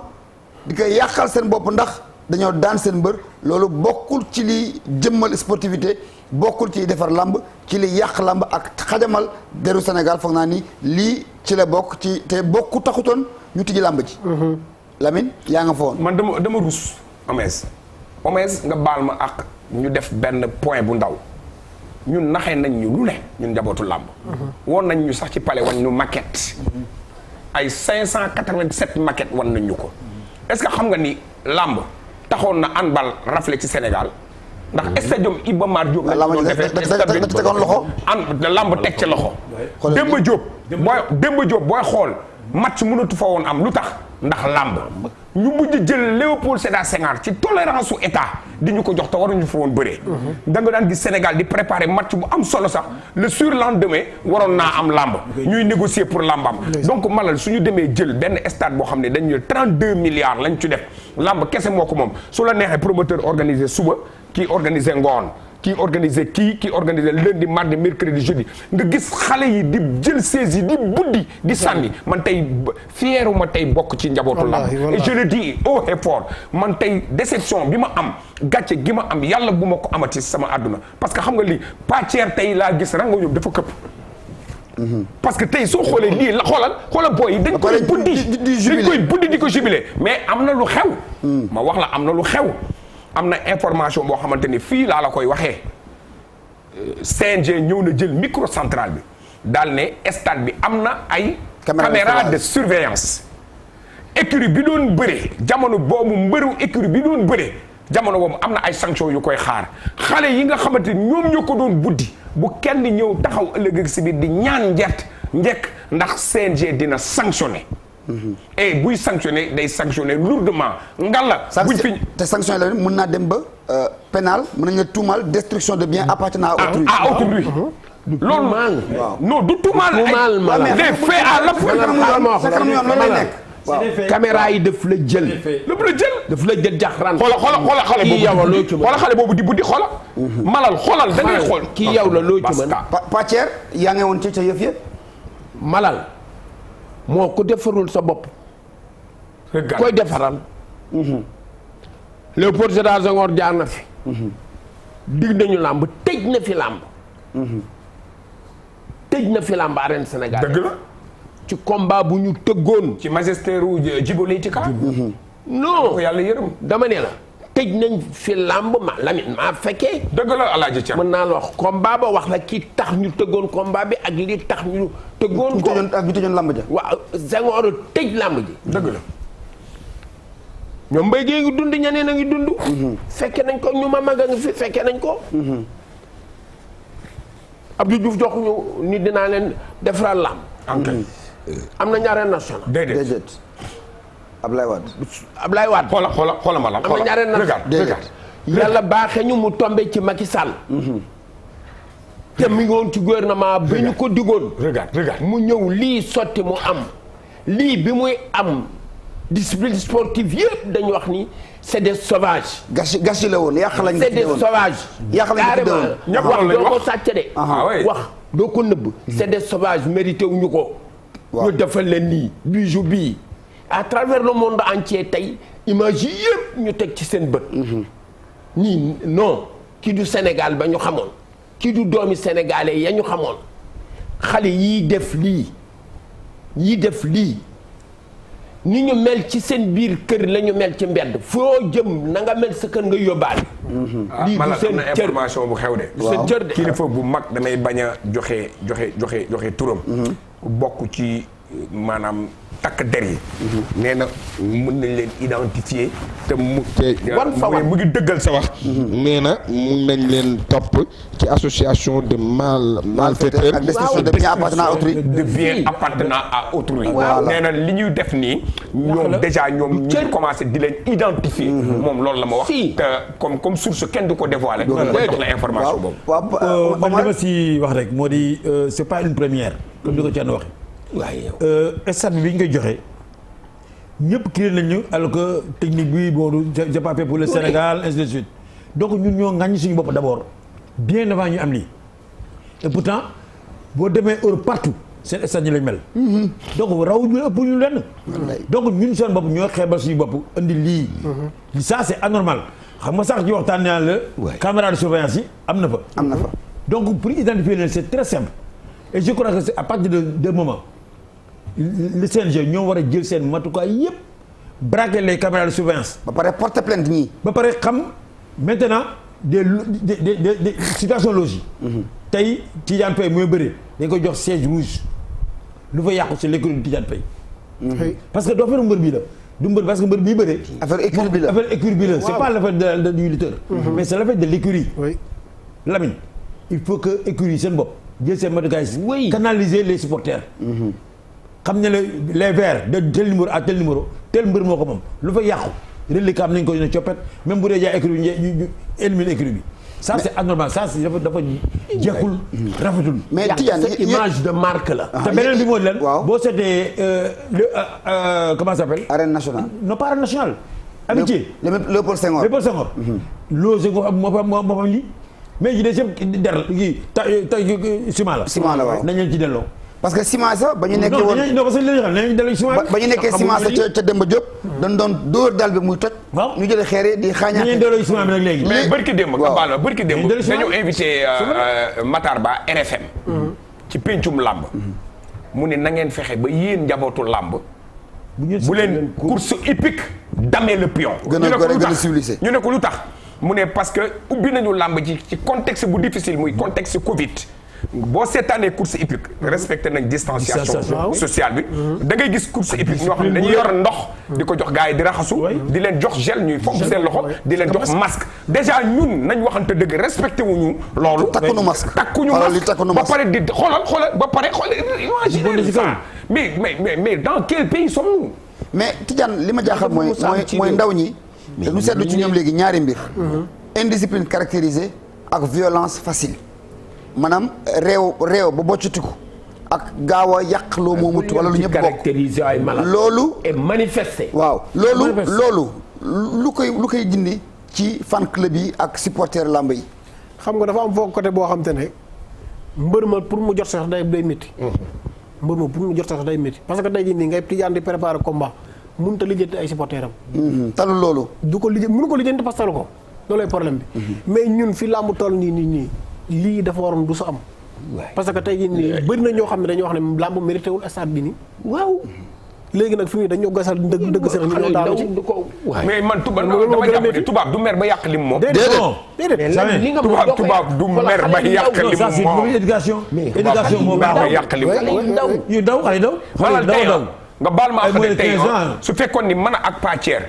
di ko yàqal seen bopp ndax dañoo daan seen mbër loolu bokkul ci li jëmmal sportivité bokkul ci defar lamb ci li yàq lamb ak xajamal deru Sénégal foog naa ni lii ci la bokk ci te bokku taxutoon ñu tijji lamb ji. Lamine yaa nga fa woon. man dama rus Omez nga baal ma ak ñu def benn point bu ndaw ñun naxee nañ ñu lu ne ñun njabootu lamb. woon nañ ñu sax ci palais wan ñu maquette. ay 587 maquette wan nañ ñu ko. est-ce que xam nga ni lamb taxoon na handball rafle ci Sénégal ndax stadium Iba Mar Diop lañ doon defee stade bi tegoon loxo lamb teg ca loxo. Demba Diop booy xool match mënatu fa woon am lu tax ndax lamb ñu mujj jël Léopold Sédar Senghor ci tolérance su état di ñu ko jox te waruñu fa woon bëree. da nga daan gis Sénégal di préparer match bu am solo sax le surlendemain waroon naa am lamb ñuy négocier pour lambam. donc malal suñu demee jël benn stade boo xam ne dañu 32 milliards lañ ci def lamb kese moo ko moom su la neexee promoteur organisé suba kii organisé ngoon. kii organisé lundi mardi mercredi jeudi nga gis xale yi di jël saisi di buddi di sànni man tey fieru ma tey bokk ci njabootu lamb et je le dis haut et fort man tey déception bi ma am gàcce gi ma am yàlla bu ma ko amati sama àdduna parce que xam nga lii pàcceer tey laa gis rango ñoom dafa këpp parce que tey soo xoolee lii la xoolal booy yi dañ koy buddi di ko jubilé mais am na lu xew ma wax la am na lu xew am na information boo xamante ni fii laa la koy waxee CNG ñëw na jël microcentral bi daal ne stade bi am na ay caméra de surveillance écurie bi doon bëre jamono boobu mbëru écurie bi doon bëre jamono boobu am na ay sanctions yu koy xaar xale yi nga xamante ni ñoom ñoo ko doon buddi bu kenn ñëw taxaw ëllëg ak si biir di ñaan njëkk ndax CNG dina sanctionner et buy sanctionné day sanctionné lourdement ngalla buñ fi te sanction la mën naa dem ba pénal mën nañu tuumal destruction de biens appartenant à autrui. à autrui loolu non du tuumal des faits à l'appui caméra yi daf la jël daf la jël jaxran xoola xale boobu di buddi xoola malal xoolal da ngay xool kii yow la loo ci mën Pathier yaa ngi woon ci ca yëf ya malal moo ko defarul sa bopp koy defaral Léopold Sédar Senghor jaar na fi dig nañu làmb tëj na fi làmb tëj na fi làmb arène Sénégal dëgg la ci combat bu ñu tëggoon ci magistère u Djibo Leyti Ka non ko yàlla yërëm dama ne la tëj nañ fi làmb ma Lamine maa fekkee dëgg la Alaaji Thiam mën naa la wax combat ba wax la ki tax ñu tëggoon combat bi ak li tax ñu tëggoon ko ak ñu tëjoon làmb ja waaw Senghor tëj làmb ji dëgg la ñoom mbéy gee ngi dund ñeneen a ngi dund fekke nañ ko ñu ma mag a ngi fi fekke nañ ko Abdou Diouf jox ñu ni dinaa leen defaral làmb am na ñaareel national déedéet Ablaye Wade xoola ma la am na ñaareel national yàlla baaxee ñu mu tombé ci Macky Sall te mi ngi woon ci gouvernement bi ñu ko digoon regarde mu ñëw lii sotti mu am lii bi muy am discipline sportive yëpp dañu wax ni c'est des sauvages. gâchis la woon yàq lañ. c'est des sauvages. yàq lañ carrément wax doo ko sàcc de. wax doo ko nëbb. c'est des sauvages mérité wuñu ko. ñu defal leen nii bijou bii à travers le monde entier tey image yi yëpp ñu teg ci seen bët. nii non kii du Sénégal ba ñu xamoon kii du doomi sénégalais ya ñu xamoon xale yii def lii ni ñu mel ci seen biir kër la ñu mel ci mbedd foo jëm na nga mel sa kër nga yóbbaale. lii du seen cër information bu xew de. seen cër de kilifa bu mag damay bañ a joxe turam. bokk ci maanaam takk der yi. nee na mën nañ leen identifier te mu ngi dëggal sa wax. nee na mun nañ leen topp ci association de malfaiteurs ak destruction de biens appartenant à autrui. de biens appartenant à autrui. nee na li ñuy def nii. ñoom déjà ñoom ñu commencé di leen identifier. moom loolu la ma wax. te comme source kenn du ko dévoiler. doon jox la information boobu. man li ma si wax rek moo di c'est pas une première. comme ni ko Thierno waxee. waaye stade bi ñu koy joxe ñëpp créé nañu alors que technique bi bon c'est pas fait pour le Sénégal ainsi de suite donc ñun ñoo ŋàññi suñu bopp d'abord bien avant ñu am lii et pourtant boo demee Europe partout seen stade ñi lañ mel. donc raw ñu ëpp ñu lenn. donc ñun seen bopp ñoo xeebal suñu bopp indi lii. ça c'est anormal xam nga sax ci waxtaan naa la. caméra de surveillance yi am na fa. donc pour identifier leen c'est très simple et je crois que c'est à partir de moment. le CNG ñoo war a jël seen matukaay yëpp braquer les caméras de surveillance. ba pare porter plainte ñii. ba pare xam maintenant des situations logiques. tey Tidiane Faye mooy bëri dañ koy jox siège rouge lu fa yàqu c'est l'écurie de Tidiane Faye. parce que doo affaire mbër bii la du mbër parce que mbër bii bëree. affaire écurie bi la c'est pas l'affaire du lutteur. mais c'est l'affaire de l'écurie. Lamine il faut que écurie seen bopp jël seen matukaay canaliser les supporters. xam ne les verts de tel numéro à tel numéro tel mbër moo ko moom lu fa yàqu reliquat am nañ ko ne coppet même bu dee jaay écurie bi ñu éliminer écurie bi ça c'est anormal ça c'est dafa jekkul rafetul. mais Tidiane image de marque la. te beneen bi moo di leen. boo seetee comment ça s'appelle. arène nationale. non pas arène nationale. amitié Léopold Senghor. loge moo fa lii mais ji deuxième der kii ciment la. ciment la waaw nañ leen ci delloo. parce que ciment sa ba ñu nekkee woon non parce que li ñu xam ba ñu nekkee ciment sa ca Demba Diop. dañ doon dóor dal bi muy toj. waaw ñu jëlee xeer di xaañaat. ñu delloo ciment bi nag léegi. mais barki démb nga baal ma barki démb dañu invité Matar Ba RFM. ci pencum làmb. mu ne na ngeen fexe ba yéen njabootu làmb. bu leen course hippique damee le pion. gën a civilisé ñu ne ko lu tax mu ne parce que ubbi nañu làmb ci contexte bu difficile muy contexte Covid. boo seetaanee course hippique respecté nañ distanciation sociale bi da ngay gis course hippique ñoo xam ne dañuy yor ndox di ko jox gars yi di raxasu di leen jox gel ñuy fomp seen loxo di leen jox masque déjà ñun nañ waxante dëgg respecté wuñu loolu takkuñu masque ba pare di xoolal ba pare imagine ça mais dans quel pays sommes-nous mais Tidiane li ma jaaxal mooy ndaw ñi dañu seetlu ci ñoom léegi ñaari mbir indiscipline caractérisée ak violence facile maanaam réew ba boccatiku ak gaaw a yàq loo moomut wala lu ñëpp bokk loolu et manifester. waaw loolu lu koy dindi ci fan club yi ak supporter lamb yi. xam nga dafa am foog côté boo xam te ne mbër ma pour mu jot sax day métti. mbër ma pour mu jot sax day métti parce que tey jii nii ngay Tidiane di préparer combat mënut a lijjanti ay supporter am. talu loolu. du ko lijjanti mënu ko lijjanti parce que talu ko loolay problème bi. mais ñun fi lamb toll nii. lii dafa waroon du sa am. parce que tey jii nii bëri na ñoo xam ne dañoo wax ne làmb mérité wul stade bi nii. waaw. léegi nag fi mu dañoo gasal dëgg seen ñu ñoo daanu ci. mais man tubaab dama jàpp ne tubaab du mer ba yàq lim moom. déedéet li nga tubaab du mer ba yàq lim moom. ça c'est éducation. éducation moo baax ba yàq lim yu daw xale daw. nga baal ma xam ne tey su fekkoon ni man ak Pathier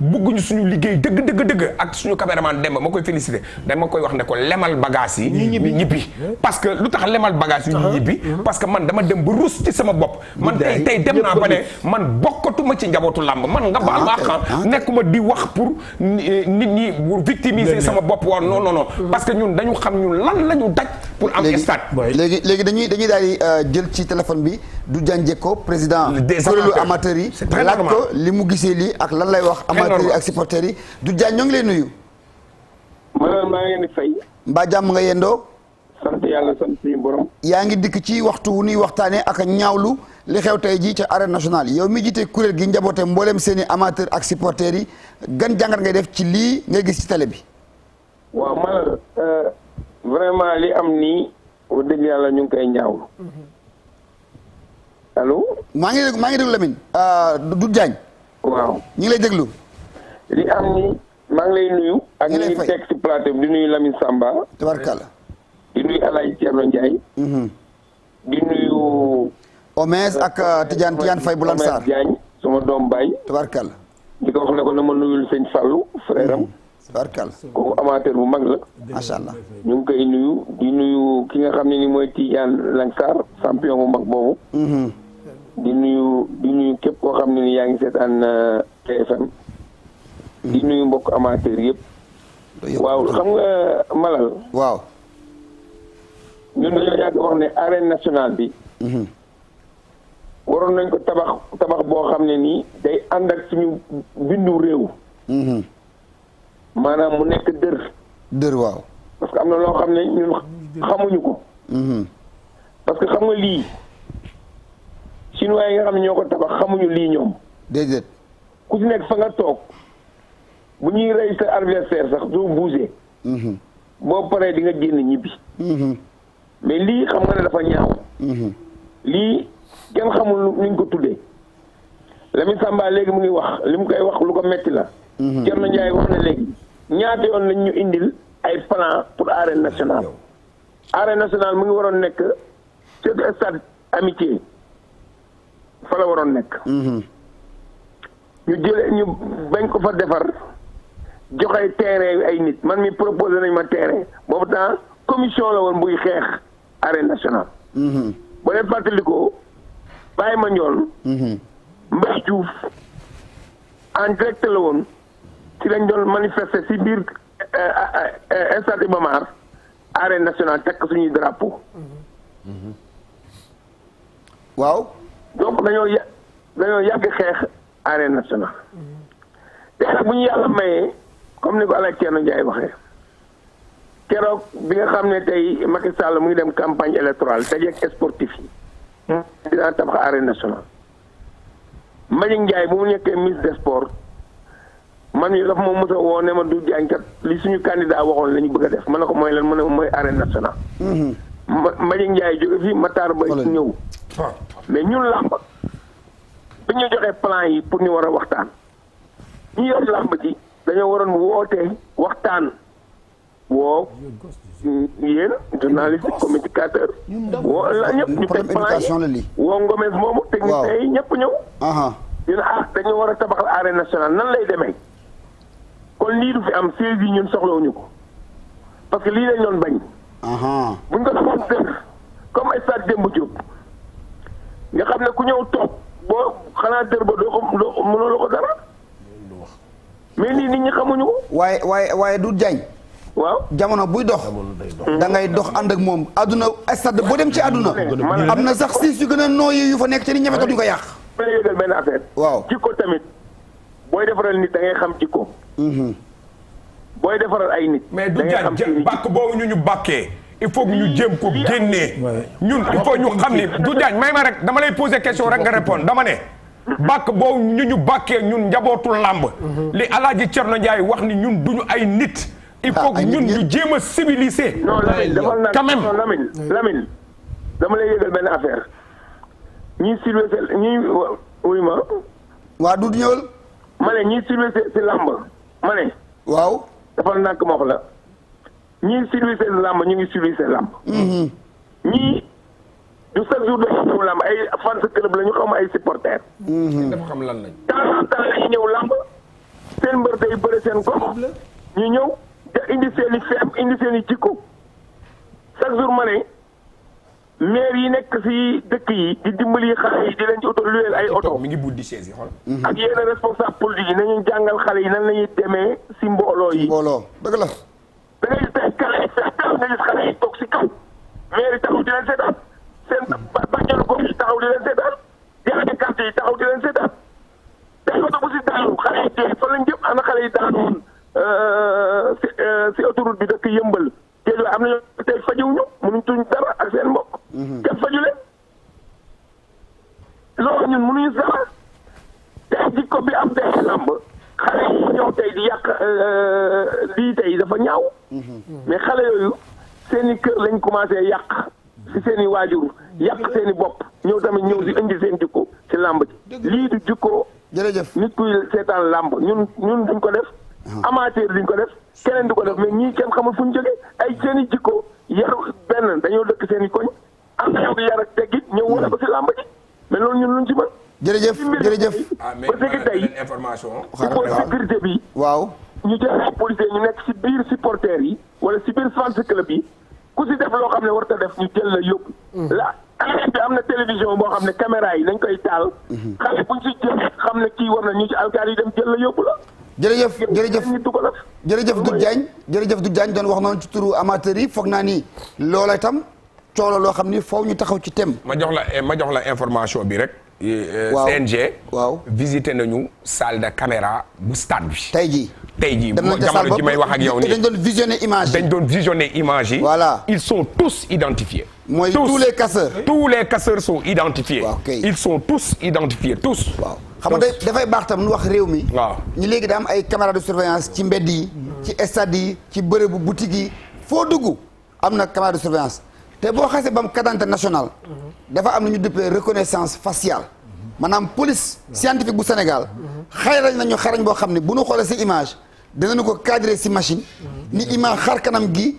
bugguñu suñu liggéey dëgg ak suñu caméraman Demba ma koy féliciter dama koy wax ne ko lemal bagage yi ñu ñibbi parce que lu tax lemal bagage yi ñu ñibbi parce que man dama dem ba rus ci sama bopp man tey dem naa ba ne man bokkatuma ci njabootu làmb man nga baal ma xam nekkuma di wax pour nit ñi pour victimiser sama bopp waaw non parce que ñun dañu xam ñun lan la ñu daj pour am stade léegi dañuy daal di jël ci téléphone bi du Dianjeko président kuréelu amateurs yi laaj ko li mu gisee lii ak lan lay wax amateurs yi ak supporters yi du Diagne ñoo ngi lay nuyu. maa ngi leen di fay. mbaa jàmm nga yendoo. sant yàlla sant suñu borom. yaa ngi dikk ci waxtu wu ñuy waxtaanee ak ñaawlu li xew tey jii ca arène nationale yow mi jiite kuréel gi njaboote mboolem seen i amateurs ak supporters yi gan jàngat ngay def ci lii ngay gis ci télé bi. waaw man vraiment li am nii wax dëgg yàlla ñu ngi koy ñaawlu. allo. maa ngi déglu Lamine. Doudou Diagne. waaw ñu ngi lay déglu. li am ni maa ngi lay nuyu. ak ñu lay ñi fay teg ci plateau bi di nuyu Lamine Samba. tabarkalla. di nuyu El Hadj Thierno Ndiaye. di nuyu. Omez ak Tidiane Faye bu Lansar. Omez Diagne sama doom baay. tabarkalla. di ko wax ne ko na ma nuyul sëñ Fallou frère am. tabarkalla. kooku amateur bu mag la. macha allah. ñu ngi koy nuyu di nuyu ki nga xam ne ni mooy Tidiane Lansar champion bu mag boobu. di nuyu képp koo xam ne ni yaa ngi seetaan TFM. di nuyu mbokk amateur yëpp. waaw xam nga Malal. waaw. ñun dañoo yàgg wax ne arène nationale bi. waroon nañ ko tabax boo xam ne nii day ànd ak suñu bindu réew. maanaam mu nekk dër. waaw. parce que am na loo xam ne ñun xamuñu ko. parce que xam nga lii chinois yi nga xam ne ñoo ko tabax xamuñu lii ñoom. déedéet. ku ci nekk fa nga toog bu ñuy rey sa adversaire sax doo bouger. boo paree di nga génn ñibbi. mais lii xam nga ne dafa ñaaw. lii kenn xamul nuñ ko tuddee. Lamine Samba léegi mu ngi wax li mu koy wax lu ko metti la. Thierno Ndiaye wax na léegi ñaata yoon lañ ñu indil ay plan pour arène nationale. arène nationale mu ngi waroon nekk ci stade amitié fa la waroon nekk. ñu bañ ko fa defar joxe terrain ay nit man mi proposé nañ ma terrain boobu temps commission la woon buy xeex arène nationale. boo leen fàttalikoo Baye Mandione. Mbaye Diouf en direct la woon ci lañ doon manifester ci biir stade Iba Mar arène nationale tekk suñuy drapeau. waaw. donc dañoo yàgg xeex arène nationale. te nag bu ñu yàlla mayee comme ni ko El Hadj Thierno Ndiaye waxee keroog bi nga xam ne tey Macky Sall mu ngi dem campagne électorale dajeeg sportif yi. dinaa tabax arène nationale. Mbagnick Ndiaye bu mu nekkee ministre des sports man mii dafa ma mos a woo ne ma du jaañ kat li suñu candidat waxoon la ñu bëgg a def ma ne ko mooy lan mu ne mooy arène nationale. Mbagnick Ndiaye jóge fi Matar Ba ñëw. mais ñun làmb bi ñu joxee plan yi pour ñu war a waxtaan. ñu yor làmb ji dañoo waroon woote waxtaan woo yéen journaliste communicateur. woo la ñëpp ñu teg plan yi woo Ngomes moomu technicien yi ñëpp ñëw. ñu ne dañu war a tabaxal arène nationale nan lay demee. kon lii du fi am siège yi ñun soxlawuñu ko parce que lii lañ doon bañ. buñ ko defoon dër comme stade Demba Diop nga xam ne ku ñëw toog boo xanaa dër ba doo ko mënoo ko dara mais lii nit ñi xamuñu ko. waaye du jañ. waaw jamono buy dox. da ngay dox ànd ak moom àdduna stade boo dem ci àdduna. am na sax siis yu gën a nooyi yu fa nekk te ni ñeme ko duñ ko yàq. ma la yëgal benn affaire. waaw jikko tamit booy defaral nit da ngay xam jikko. booy defaral ay nit. mais du jaañ bàkk boobu ñu bàkkee il faut que ñu jéem ko génnee. ñun il faut ñu xam ni du jaañ may ma rek dama lay poser question rek nga répondre dama ne. bàkk boobu ñu bàkkee ñun njabootu làmb. li Alaaji Thierno Ndiaye wax ni ñun duñu ay nit. il faut que ñun ñu jéem a civiliser. non Lamine defal naa quand même Lamine dama lay yëgal benn affaire. ñii civilisé ñii wuy ma. waa du ñëwal. ma ne ñii civilisé si làmb ma ne. waaw. dafa nàkk ma wax la. ñii civilisé làmb ñu ngi civilisé làmb. ñii du chaque jour dañuy ñëw làmb ay fans club la ñu xaw ma ay supporters. dafa xam lan lañ. temps lañu ñëw làmb seen mbër day bëre seen gox ñu ñëw indi seen i feem indi seen i jikko chaque jour ma ne. maire yi nekk ci dëkk yi di dimbali xale yi di leen ci oto luweel ay oto. mi ngi buddi chaise yi xool. ak yenn responsable politique yi nañu jàngal xale yi nan la ñuy demee ci mbooloo yi. mbooloo dëgg la. da ngay tey nga gis xale yi toog ci kaw. maire yi taxaw di leen seetaan seen bàjjenu gox yi taxaw di leen seetaan délégué quartier yi taxaw di leen seetaan. tey oto bu ci daanu xale yi dee fan lañ jëm ana xale yi daanu woon ci autoroute bi dëkk yëmbal. géej la am nañu tey fajuwuñu mënuñ tuñ dara ak seen mbokk. kenn faju leen loolu ñun mënuñu dara tey jikko bi am tey làmb xale yi ñëw tey di yàq lii tey dafa ñaaw. mais xale yooyu seen i kër lañ commencé yàq ci seen i waajur yàq seen i bopp ñëw tamit ñëw di indi seen jikko ci làmb ji lii du jikko jërëjëf nit kuy seetaan làmb ñun duñ ko def amateur duñ ko def keneen du ko def mais ñii kenn xamul fu ñu jógee ay seen i jikko yaru benn dañoo dëkk seen i koñ am nañu ko yar ak teggit ñëw wane ko ci làmb ji mais loolu ñun luñ ci mën jërëjëf parce que tey information ci sécurité bi waaw ñu jël ay policiers ñu nekk ci biir supporters yi wala ci biir fans club yi ku ci def loo xam ne war ta def ñu jël la yóbbu la année bi am na télévision boo xam ne caméra yi dañ koy taal xale buñ ci jël xam ne kii war na ñu ci alkaar yi dem jël la yóbbu la jërëjëf Doudou Diagne doon wax noonu ci turu amateurs yi foog naa ni loola itam coolo loo xam ni foofu ñu taxaw ci thème ma jox la information bi rek CNG visité nañu salle de caméra bu stade bi tey jii jamono ji may wax ak yow nii dañ doon visionner image yi voilà ils sont tous identifiés mooy tous les casseurs sont identifiés ils sont tous identifiés tous waaw xam nga dafay baax tam nu wax réew mi waaw ñu léegi da am ay caméra de surveillance ci mbedd yi ci stade yi ci bërëbu boutique yi foo dugg am na caméra de surveillance te boo xasee ba am carte d'identité nationale dafa am lu ñu duppee reconnaissance faciale maanaam police scientifique bu Sénégal xarañ nañu xarañ boo xam ne bu ñu xoolee si image dinañu ko cadrer si machine ni image xar kanam gi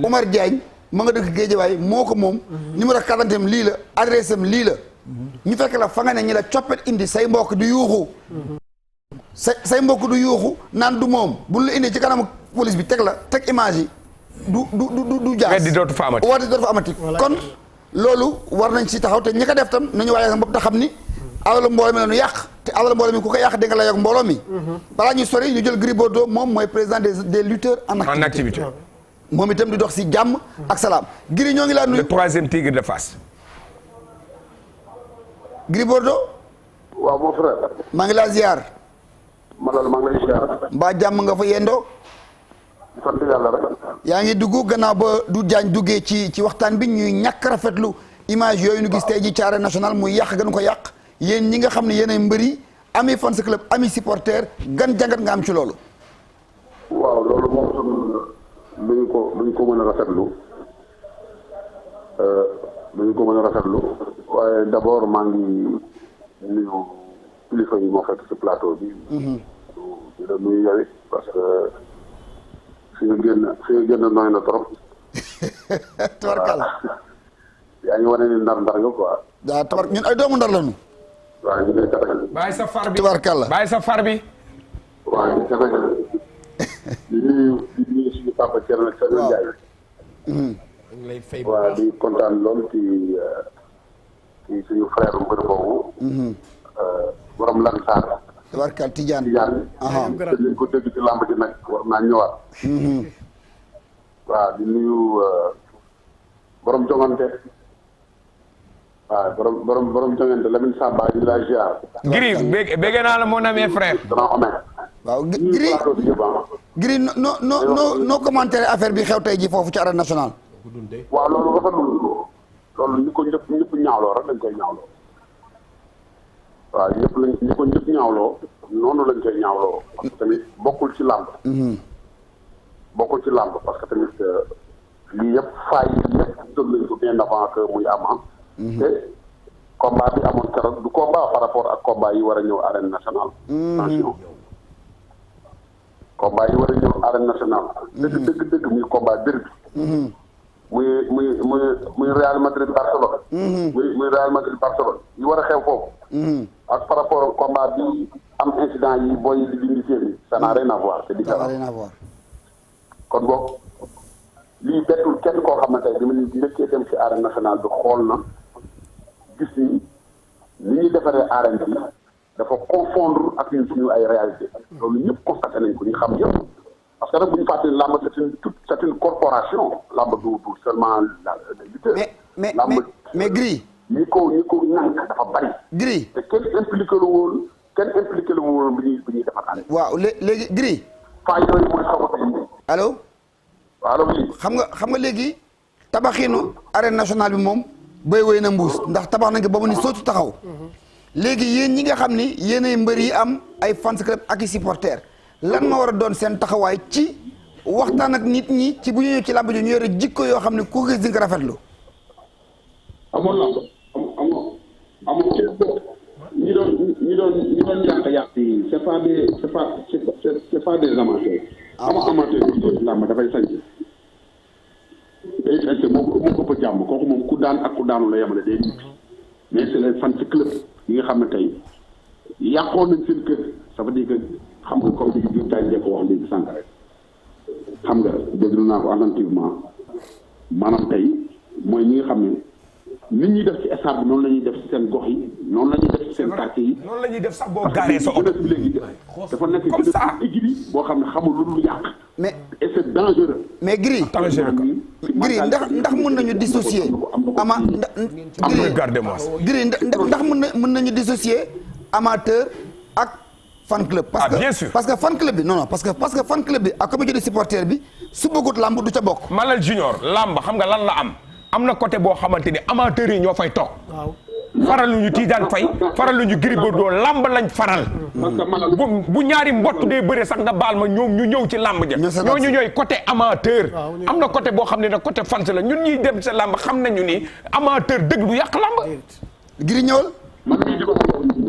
Omar Diagne ma nga dëkk Géejawaay moo ko moom numéro carte d'identité am lii la adresse am lii la ñu fekk la fa nga ne ñi la coppet indi say mbokk du yuuxu say mbokk du yuuxu naan du moom bu la indi ci kanamu police bi teg image yi du jaas weddi dootu fa amati kon loolu war nañ ci taxaw te ñi ko def tam nañu waaye sa bopp te xam ni alalu mbooloo mi la ñu yàq te alalu mbooloo mi ku ko yàq di nga la yokk mbooloo mi balaa ñuy sori ñu jël Gris Bordeaux moom mooy président des lutteurs en activité moom itam di dox si jàmm ak salaam Gris ñoo ngi laa nuyu le troisième tigre de Fass Gris Bordeaux waaw mon frère maa ngi laa ziar maa ngi lay ziar mbaa jàmm nga fa yendoo sant yàlla rek yaa ngi dugg gannaaw ba du jaañ duggee ci waxtaan bi ñuy ñàkk rafetlu image yooyu ñu gis tey ji ci arène nationale muy yàq gën ko yàq yéen ñi nga xam ne yéenay mbëri ami fans club ami supporter gan jàngat nga am ci loolu waaw loolu moom duñ ko mën a rafetlu waaye d'abord maa ngi nuyu kilifa yi moo fekk ci plateau bi di la nuyu yow parce que fi nga génn nooy na trop. tabarkal yaa ngi wane ni ndar nga quoi. waaw tabark ñun ay doomu ndar lañu. waaw ñu ngi tabax. bàyyi sa far bi tabarkal la bàyyi sa far bi. waaw ñu ngi tabax. di nuyu suñu papa Thierno Ndiaye. waaw di kontaan lool ci suñu frère mbër boobu. borom lan Sarr. tabarkal Tidiane te liñ ko dégg ci làmb ji nag war naa ñëwaat. waaw di nuyu borom jongante. waaw borom jongante Lamine Samba di la ziar. Gris bëgg naa la mon ami frère. waaw Gris no commentaire affaire bi xew tey ji foofu ci arène nationale. waaw loolu rafetlu loolu ñi ko ñëpp ñaawloo rek lañ koy ñaawloo. waaw ñi ko ñëpp ñaawloo noonu lañ koy ñaawloo parce que tamit bokkul ci làmb. bokkul ci làmb parce que tamit lii yëpp faay yi yëpp jóg nañ ko bien avant que muy am. te combat bi amoon keroog du combat par rapport ak combat yi war a ñëw arène nationale. attention combat yi war a ñëw arène nationale. dëgg muy combat derby. muy Real Madrid Barcelone. muy Real Madrid Barcelone yi war a xew foofu. ak par rapport ak combat bi am incident yi booy di dindi seen ça n'a rien à voir c'est différent. kon boog lii bettul kenn koo xam ne tey dama njëkkee dem ci arène nationale bi xool na gis ni ñuy defaree arène bi dafa confondre ak ñun suñu ay réalité loolu ñëpp constaté nañ ko ñu xam yëpp parce que nag bu ñu fàttee làmb c'est une corporation làmb du seulement mais Gris ñi ko ñànk dafa bari Gris te kenn impliqué lu woon bi ñuy defar arène. waaw léegi Gris faa yooyu mooy xamante ni allo oui. xam nga léegi tabaxinu arène nationale bi moom béy woy na mbuus ndax tabax nañ ko ba mu ni sootu taxaw léegi yéen ñi nga xam ni yéenay mbër yi am ay fans club ak i supporters lan ma war a doon seen taxawaay ci waxtaan ak nit ñi ci bu ñu ñëw ci làmb ji ñu yore jikko yoo xam ne ku gis di nga rafetlu. xam nga ñi doon yàq yi c'est pas des amateurs. ama amateur bi ci làmb dafay sañ day sañ moo ëpp jàmm kooku moom ku daan ak ku daanu la yemale day mais c'est les fans ci club yi nga xam ne tey yàqoon nañ seen kër ça veut dire que xam nga comme li tay jekko wax léegi sànq rek xam nga déglu naa ko attentivement maanaam tey mooy ñi nga xam ne nit ñi def ci stade bi noonu la ñuy def ci seen gox yi noonu la ñuy def ci seen quartier yi. noonu la ñuy def sax boo gaaree sa oto léegi dafa nekk comme ça écurie boo xam ne xamul lu dul yàq. mais et c'est dangereux. mais Gris ndax mën nañu dissocier ndax mën nañu dissocier amateur ak fan club. bien sûr parce que fan club bi non parce que fan club bi ak comité de supporter bi su bëggut làmb du ca bokk. Malal Junior làmb xam nga lan la am na côté boo xamante ni amateurs yi ñoo fay toog. faraluñu Tidiane Faye faraluñu Gris Bordeaux làmb lañ faral. bu ñaari mbott dee bëre sax nga baal ma ñoom ñu ñëw ci làmb ja. ñooñu ñooy côté amateur. am na côté boo xam ne nag côté fans la ñun ñuy dem sa làmb xam nañu ni amateur dëgg du yàq làmb. Gris ñëwal. man mii di ko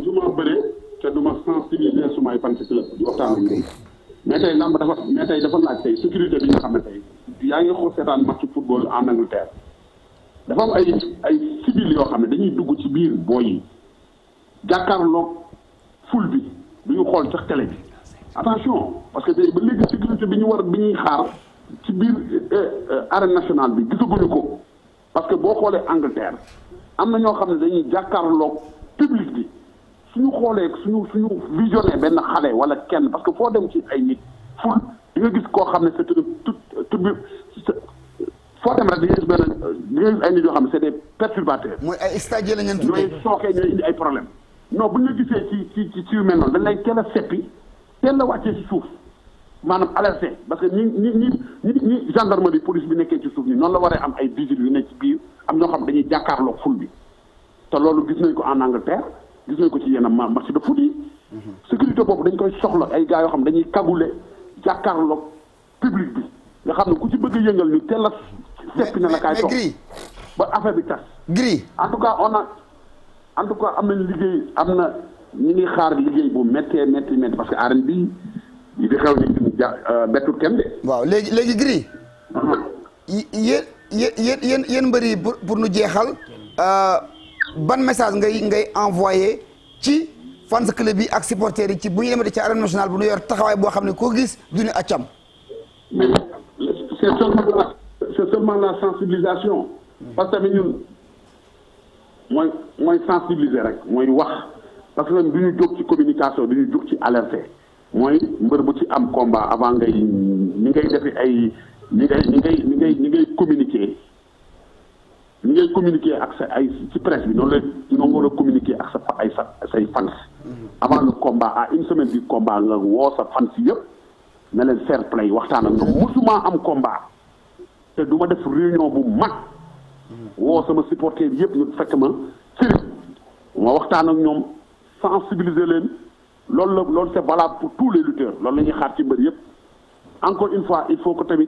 su ma bëree te du ma sensibiliser su may fan si club di waxtaan ak ñoom mais tey làmb dafa laaj tey sécurité bi nga xam ne tey yaa ngi xool seetaan match football en Angleterre. dafa am ay civil yoo xam ne dañuy dugg ci biir booy yi jàkkaarloog ful bi du ñu xool sax télé bi attention parce que tey ba léegi sécurité bi ñuy xaar ci biir arène nationale bi gisaguñu ko parce que boo xoolee Angleterre am na ñoo xam ne dañuy jàkkaarloog public bi suñu xoolee suñu visionné benn xale wala kenn parce que foo dem ci ay nit ful di nga gis koo xam ne c'est tout foo dem rek di nga gis ay nit yoo xam ne c'est des perturbateurs. mooy ay stagiaires la ñu tuddee. ñooy sookee ñooy indi ay problème non bu ñu la gisee ci yu mel noonu dañ lay teel a seppi teel la wàccee ci suuf maanaam alerté parce que ñi gendarmerie police bi nekkee ci suuf ni noonu la waree am ay vigiles yu nekk ci biir am ñoo xam dañuy jàkkaarloog ful bi te loolu gis nañ ko en Angleterre gis nañ ko ci yenn match de foot yi. sécurité boobu dañ koy soxla ay gars yoo xam dañuy kagule jàkkaarloog public bi nga xam ne ku ci bëgg a yëngal ñu teel a seppi na la kaay toog ba affaire bi tas. Gris en tout cas am nañu liggéey am na ñu ngi xaar liggéey bu méttee métti parce que arène bi yi di xew ni bettul kenn de. waaw léegi Gris. yéen mbëri pour nu jeexal ban message ngay envoyé ci fans club yi ak supporters yi ci bu ñu demee ci arène nationale bu nu yor taxawaay boo xam ne koo gis du ñu accam. mais c'est seulement la sensibilisation parce que ñun mooy sensibiliser rek mooy wax parce que du ñu jóg ci communication du ñu jóg ci alerter mooy mbër bu ci am combat avant ñi ngay defi ay ñi ngay communiquer ak ay ci presse bi noonu la ñoo war a communiquer ak say fans avant le combat à une semaine du combat nga woo sa fans yëpp ne leen fair play waxtaan ak ñoom musuma am combat te du ma def réunion bu mag woo sama supporter yëpp ñu fekk ma sëriñ ma waxtaan ak ñoom sensibiliser leen loolu c'est valable pour tous les lutteurs loolu la ñuy xaar ci mbër yëpp encore une fois il faut que tamit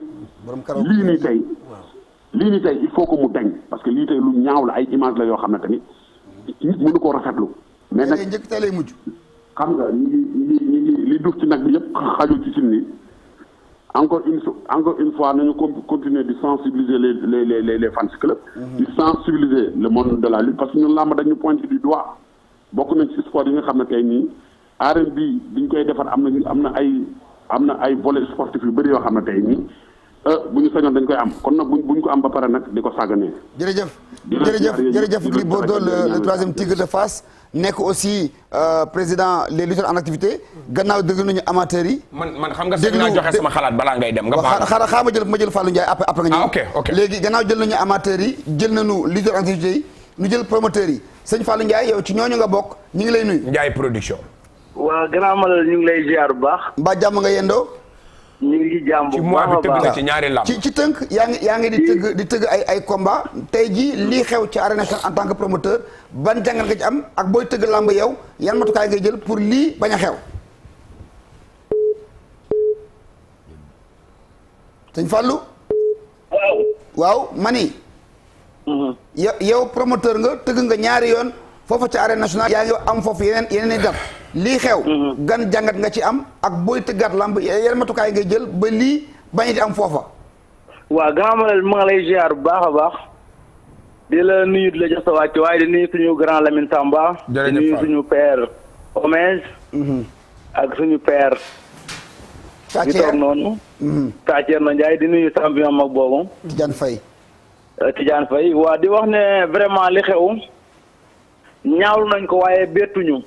lii nii tey il faut que mu dañ parce que lii tey lu ñaaw la ay image la yoo xam ne tamit nit mënu koo rafetlu mais nag njëkk tey lay mujj xam nga ñi li duuf ci nag bi yëpp xajul ci sin ni encore une fois nañu continuer di sensibiliser les fans club di sensibiliser le monde de la lutte parce que ñun làmb dañu pointé du doigt bokk nañ ci sport yi nga xam ne tey nii arène bi biñ koy defar am na ay volets sportifs yu bëri yoo xam ne tey nii bu ñu sañoon dañ koy am kon nag buñ ko am ba pare nag di ko sàgganee. jërëjëf Gris Bordeaux le troisième tigre de Fass nekk aussi président les lutteurs en activité gannaaw déglu nañu amateurs yi. man xam nga sax naa joxe sama xalaat balaa ngay dem. nga baal xaaral ma jël Fallou Ndiaye après nga ñëw. ok léegi gannaaw jël nañu amateurs yi jël nañu lutteurs en activité yi ñu jël promoteurs yi sëñ Fallou Ndiaye yow ci ñooñu nga bokk ñu ngi lay nuyu. Ndiaye production. waaw gannaaw ma la ñu ngi lay ziar bu baax. mbaa jàmm nga yendoo. ñu ngi ci jàmm bu ci mois bi tëgg nga ci ñaari lamb. ci tënk yaa ngi di tëgg ay combat tey jii lii xew ci arène nationale en tant que promoteur ban jàngat nga ci am ak booy tëgg lamb yow yan matukaay ngay jël pour lii bañ a xew. sëñ Fallou. waaw mani. yow promoteur nga tëgg nga ñaari yoon foofa ci arène nationale yaa ngi am foofu yeneen i dat lii xew gan jàngat nga ci am ak booy tëggaat lamb yeneen matukaay ngay jël ba lii bañ di am foofa. waaw grand Malal ma nga lay ziar bu baax a baax di la nuyu di la jox sa wàcc waaye di nuyu suñu grand Lamine Samba. di nuyu suñu père Omez. ak suñu père. ñu toog noonu. Sathier na Ndiaye di nuyu champion mag boobu. Tidiane Faye. Tidiane Faye waa di wax ne vraiment li xew ñaawlu nañ ko waaye bettuñu.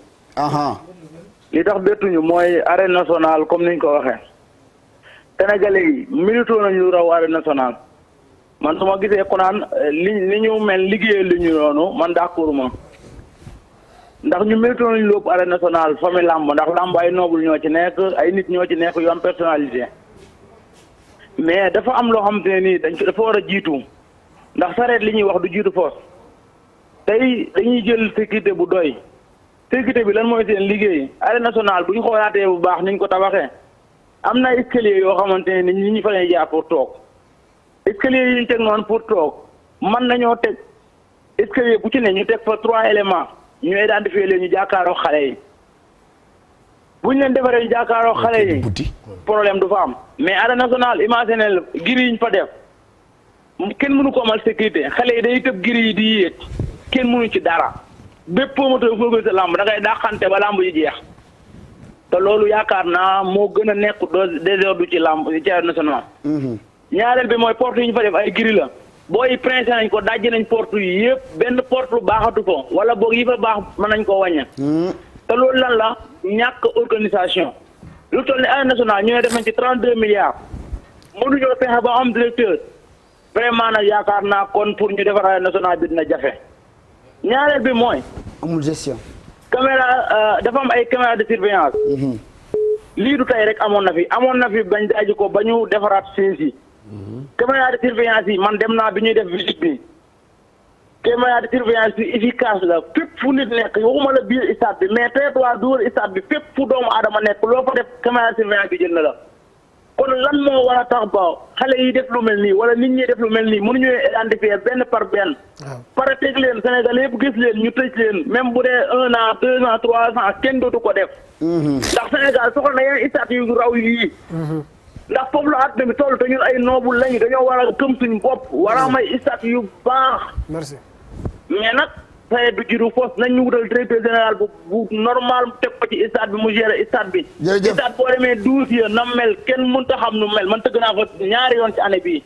li tax bettuñu mooy arène nationale comme niñ ko waxee. Sénégalais yi militoo nañu lu raw arène nationale man su ma gisee ku naan li ñu mel liggéeyal li ñu noonu man d'accord ma ndax ñu militoo nañu lu ëpp arène nationale famille làmb ndax làmb ay noble ñoo ci nekk ay nit ñoo ci nekk yu am personnalité mais dafa am loo xam te ne nii dafa war a jiitu ndax sareet li ñuy wax du jiitu force tey dañuy jël sécurité bu doy sécurité bi lan mooy seen liggéey arène nationale bu ñu xoolaatee bu baax niñ ko tabaxee am na escalier yoo xamante ne ni ñi fa lay jaar pour toog escalier yi ñu teg noonu pour toog mën nañoo teg escalier bu ci ne ñu teg fa 3 éléments ñu identifier leen ñu jàkkaaroo xale yi bu ñu leen defaree ñu jàkkaaroo xale yi problème du fa am mais arène nationale imaginez giri yi ñu fa def kenn mënu ko amal sécurité xale yi day tëb giri yi di yéeg kenn mënu ci dara bépp promoteur foo gis lamb da ngay dàqante ba lamb yi jeex te loolu yaakaar naa moo gën a nekk désordre ci lamb ci arène nationale. ñaareel bi mooy porte yi ñu fa def ay giri la booy prince nañ ko dajji nañ porte yi yëpp benn porte lu baaxatu ko wala boog yi fa baax mën nañ koo wàññi. te loolu lan la ñàkk organisation lu toll ni arène nationale ñu ne def nañ ci 32 milliards mënuñoo fexe ba am directeur vraiment nag yaakaar naa kon pour ñu defar arène nationale bi dina jafe ñaareel bi mooy. amul gestion. caméra dafa am ay caméra de surveillance. lii du tey rek amoon na fi bañ daaji ko ba ñu defaraat siis yi. caméra de surveillance yi man dem naa bi ñuy def visite bi. caméra de surveillance bi efficace la fépp fu nit nekk waxuma la biir stade bi mais territoire du wër stade bi fépp fu doomu aadama nekk loo fa def caméra de surveillance bi jël na la. kon lan moo war a tax ba xale yi def lu mel nii wala nit ñi def lu mel nii mënuñu identifier benn par benn. pare teg leen Sénégal yëpp gis leen ñu tëj leen même bu dee 1 an 2 ans 3 ans kenn dootu ko def. ndax Sénégal soxla na yeneen stade yu raw yii. ndax foofu la àdduna bi toll te ñun ay noble lañu dañoo war a gëm suñu bopp war a may stade yu baax. merci mais nag sareet du jiitu fos nañ ñu wutal directeur général bu normal teg ko ci stade bi mu gérer stade bi. jërëjëf stade boo demee 12 ya na mel kenn mënut a xam nu mel man tëgg naa fa ñaari yoon ci année bii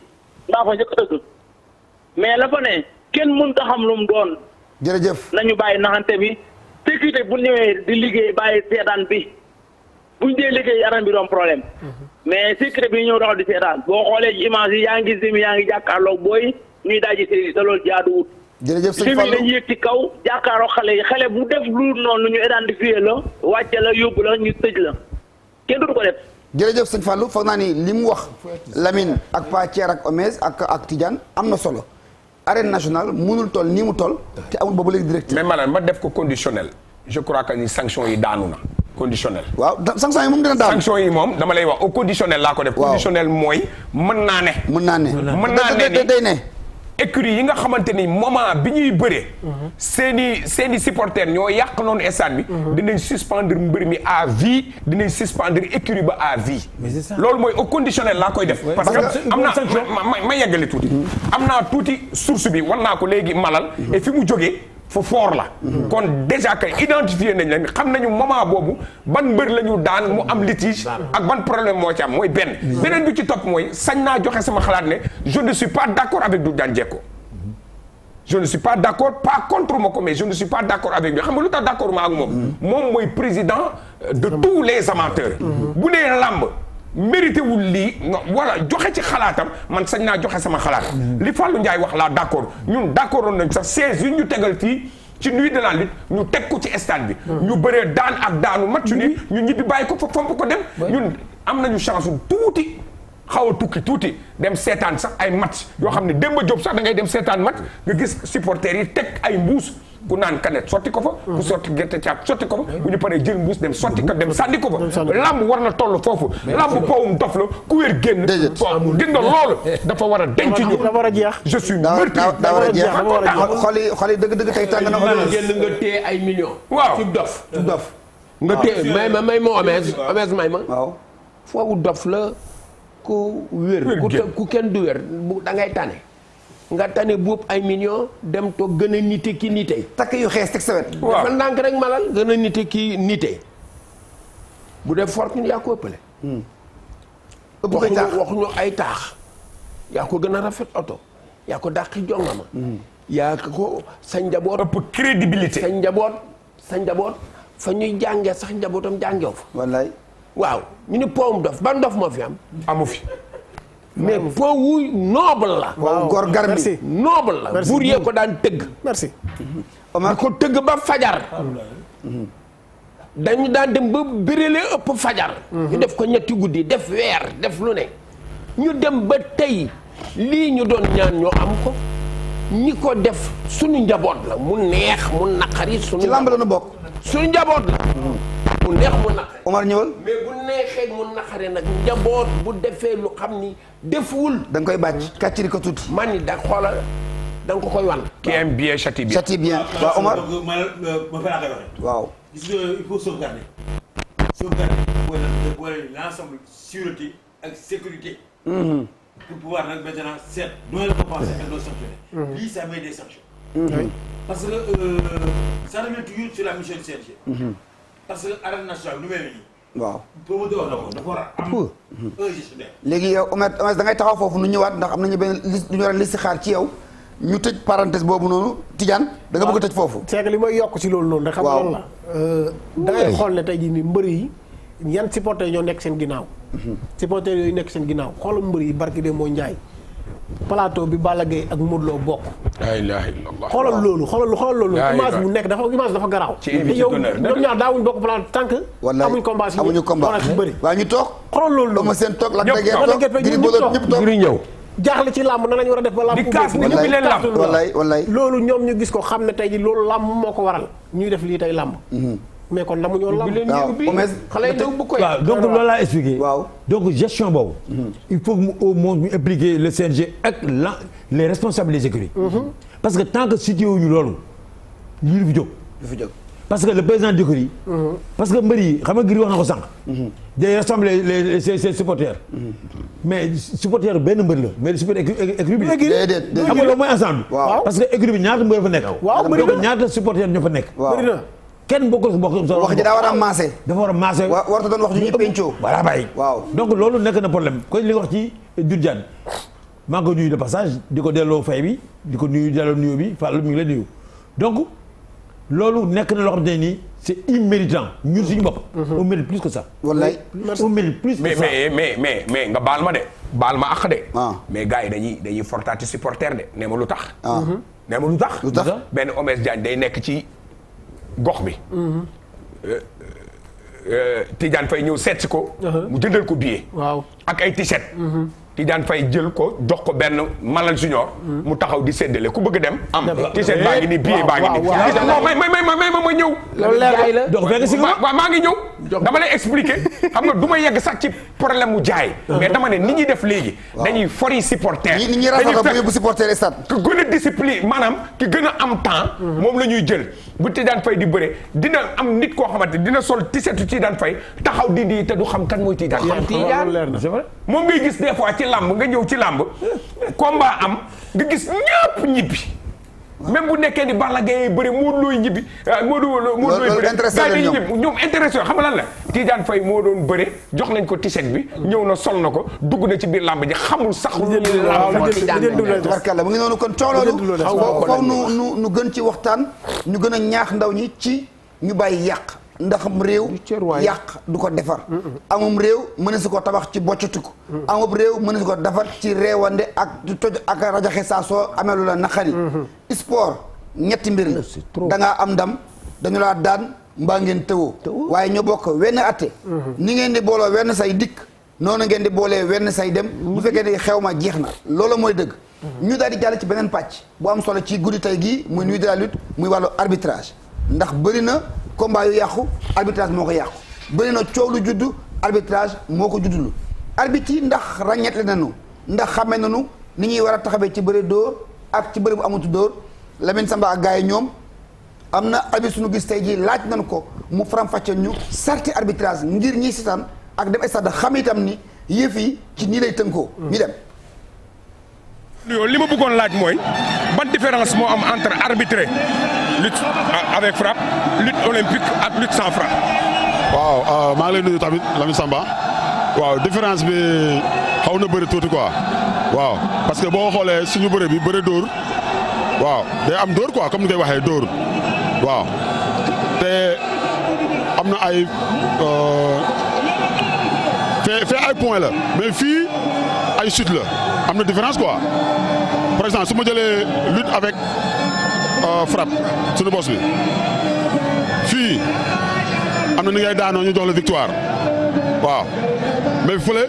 ndaa fa njëkk tëgg mais la fa ne kenn mënut a xam lu mu doon. jërëjëf nañu bàyyi naxante bi sécurité bu ñëwee di liggéey bàyyi seetaan bi buñ dee liggéey arène bi doon problème mais sécurité bi ñëw doxal di seetaan boo xoolee ci image yi yaa ngi zimi yaa ngi jàkkaarloog booy ñuy daji série te loolu jaaduwut. jërëjëf sëñ Fallou dañuy yéeg ci kaw jàkkaaroo xale yi xale bu def lu noonu ñu identifier la wàcce la yóbbu la ñu tëj la kenn du ko def. jërëjëf sëñ Fallou foog naa ni li mu wax Lamine ak Pa Thier ak Omez ak Tidiane am na solo arène nationale mënul toll nii mu toll te amul boobu léegi directeur. mais maanaam ma def ko conditionnel je crois que ni sanction yi daanu na conditionnel. waaw sanction yi moom dina daanu. sanction yi moom dama lay wax au conditionnel laa ko def. conditionnel mooy mën naa ne. mën naa ne ni day ne. écurie yi nga xamante ni moment bi ñuy bëree. seeni supporters ñoo yàq noonu stade bi. dinañ suspendre mbër mi à vie dinañ suspendre écurie ba à vie. loolu mooy au conditionnel laa koy def. parce que am naa ma yeggali tuuti. am naa tuuti source bi war naa ko léegi malal. et fi mu jógee fa fort la. kon déjà que identifié nañ leen xam nañu moment boobu ban mbër la ñu daan mu am litige. ak ban problème moo ci am mooy benn. beneen bi ci topp mooy sañ naa joxe sama xalaat ne je ne suis pas d'accord avec Doudou Diécko. je ne suis pas d'accord pas contre ma ko mais je ne suis pas d'accord avec lui xam nga lu tax d'accord ma ak moom. moom mooy président de tous les amateurs. bu dee làmb mérité wul lii wala joxe ci xalaatam man sañ naa joxe sama xalaat. li Fallou Ndiaye wax laa d'accord ñun d'accord woon nañ sax 16 yu ñu tegal fii ci nuit de la lutte ñu teg ko ci stade bi. ñu bëree daan ak daanu match ni ñu ñibbi bàyyi ko fa fomp ko dem. ñun am nañu chance tuuti. xaw a tukki tuuti dem seetaan sax ay match yoo xam ne Demba Diop sax da ngay dem seetaan match nga gis supporters yi teg ay mbuus ku naan canette sotti ko fa ku sotti gerte caab sotti ko fa bu ñu paree jël mbuus dem sotti ko dem sànni ko fa lamb war na toll foofu lamb powum dof la ku wér génn gis nga loolu dafa war a denc ñu dafa war a jeex je suis meurtri daa war a jeex xol yi dëgg tey tàng na génn nga téye ay millions waaw ci dof nga téye may ma Omez may ma waaw foofu dof la ku wér ku kenn du wér bu da ngay tane nga tane boobu ay millions dem toog gën a nite ki nite takk yu xees teg sa wet dafa ndànk rek malal gën a nite ki nite bu def fortune yaa ko ëppale waxuñu ay taax yaa ko gën a rafet oto yaa ko dàqi jongama yaa ko sa njaboot ëpp crédibilité sa njaboot fa ñuy jàngee sax njabootam jàngew fa wallaay waaw ñu ni powum dof ban dof moo fi am amu fi mais po wu noble la waaw góor garmi noble la buur yee ko daan tëgg merci di ko tëgg ba fajar dañu daan dem ba béréle ëpp fajar ñu def ko ñetti guddi def weer def lu ne ñu dem ba tey lii ñu doon ñaan ñoo am ko ñi ko def suñu njaboot la mu neex mu naqari suñu ci lamb la nu bokk suñu njaboot la mu neex mu naqari Omar ñëwal mais bu neexee mu naqari nag njaboot bu defee lu xam ni defuwul da nga koy bàcc kàcciri ko tuuti man ni da xoolal da nga ko koy wan qui aime bien châtie bien châtie bien waaw Omar ma fa laa koy waxee waaw gis nga il faut sauvegarder mooy l'ensemble sûreté ak sécurité pour pouvoir nag maintenant seet doo la compenser ak doo sanctionner lii ça met des sanctions parce que ça revient toujours sur la mission du CNG parce que arène nationale nu mel nii waaw promoteur wax na ko dafa war a am un gestionnaire léegi yow Omar da ngay taxaw foofu nu ñëwaat ndax am nañu benn liste lu ñu war a liste xaar ci yow ñu tëj parenthèse boobu noonu Tidiane da nga bëgg a tëj foofu c'est que li may yokk ci loolu noonu rek xam nga lan la da ngay xool ne tey jii nii mbër yi yan supporters ñoo nekk seen ginnaaw supporters yooyu nekk seen ginnaaw xoolal mbër yi barki de moo njaay plateau bi Balla Gaye ak Modou Lo bokk la ilaha illallah xoolal loolu image bu nekk dafa garaaw te yow ñoom ñaar daawuñ bokk plateau tant que amuñ combat si amuñu combat si bëri waaw ñu toog xoolal loolu dama seen toog la ñëpp toog ngir ñëw jaaxle ci làmb na lañu war a def ba làmb di kaas ni ñu bi leen làmb wallaay loolu ñoom ñu gis ko xam ne tey ji loolu làmb moo ko waral ñuy def lii tey làmb mais kon ndamu ñoo làmb xale yi bu koy waaw donc loolu laa expliqué waaw donc gestion boobu il faut au moins ñu impliquer le CNG ak les responsables des écuries parce que tant que situé wuñu loolu lii du fi jóg parce que le président d'écurie parce que mbër yi xam nga Gris wax na ko sànq day rassembler ses supporters mais supporter benn mbër la mais supporter écurie bi xam nga loolu mooy ensemble parce que écurie bi ñaata mbër fa nekk donc ñaata supporter ñoo fa nekk kenn bokkul wax ji daa war a maase dafa war a maase warta doon wax ju ñuy pencoo voilà bàyyi waaw donc loolu nekk na problème koy li nga wax ci Doudou Diagne maa ngi ko nuyu de passage di ko delloo fay bi di ko nuyu delloo nuyu bi Fallou mi ngi lay nuyu donc loolu nekk na loo xam ne nii c'est imméritant ñun suñu bopp on mérite plus que ça wallaay on mérite plus que ça mais nga baal ma de baal ma àq de mais gars yi dañuy fortaati supporter de nee ma lu tax nee ma lu tax benn Omez Diagne day nekk ci gox bi Tidiane Faye ñëw seet si ko mu jëndal ko billet waaw ak ay t-shirt Tidiane Faye jël ko jox ko benn Malal Junior mu taxaw di séddale ku bëgg dem am t-shirt baa ngi nii billet baa ngi nii non may ma ñëw donc fekk si waaw maa ngi ñëw dama lay expliquer xam nga du ma yegg sax ci problème mu jaay mais dama ne ni ñuy def léegi dañuy fori supporter ni ñuy rafetlu bu yóbbu supporter stade ki gën a discipline maanaam ki gën a am temps moom la ñuy jël bu Tidiane Faye di bëre dina am nit koo xamante dina sol t-shirt Tidiane Faye taxaw di te du xam kan mooy Tidiane moom ngay gis des fois ci làmb nga ñëw ci làmb combat am nga gis ñëpp ñibbi même bu nekkee ni Balla Gaye bëri Modou Lo ñibbi Modou Lo bëri gars yi ñibbi ñoom intéressé xam nga lan la Tidiane Faye moo doon bëri jox nañ ko t-shirt bi ñëw na sol na ko dugg na ci biir làmb ji xamul sax lu tabarkalla mu ngi noonu kon cooloolu faw nu gën ci waxtaan ñu gën a ñaax ndaw ñi ci ñu bàyyi yàq ndax réew yàq du ko defar amum réew mën si ko tabax ci boccatiku amum réew mën si ko defar ci réewande ak di toj ak rajaxe saa soo amee lu la naqari sport ñetti mbir la da ngaa am ndam dañu laa daan mbaa ngeen tëwoo waaye ñoo bokk wenn atte ni ngeen di booloo wenn say dikk noonu ngeen di boolee wenn say dem bu fekkee ni xew ma jeex na loolu mooy dëgg ñu daal di jàll ci beneen pàcc bu am solo ci guddi tey gii muy nuit de la lutte muy wàllu arbitrage ndax bëri na combat yu yàqu arbitrage moo ko yàqu bëri na coow lu juddu arbitrage moo ko juddulu arbitre yi ndax ràññetle nañu ndax xamee nañu ni ñuy war a taxawee ci bëri dóor ak ci bëri bu amutu dóor Lamine Samba ak gars yi ñoom am na arbitre suñu gis tey jii laaj nañu ko mu faram-fàccee ñu sarti arbitrage ngir ñiy sitaan ak dem stade xam itam ni yëf yi ci nii lay tënkoo ñu dem. li ma bëggoon laaj mooy ban différence moo am entre arbitrer lutte avec frappe lutte olympique ak lutte sans frappe. waaw maa ngi lay nuyu tamit Lamine Samba waaw différence bi xaw na bëri tuuti quoi waaw parce que boo xoolee suñu bëre bi bëre dóor waaw day am dóor quoi comme ni koy waxee dóor waaw te am na ay fee ay point la mais fii ay chute la am na différence quoi par exemple su ma jëlee lutte avec frappe suñu bos bi fii am na ni ngay daanoo ñu jox la victoire waaw mais fële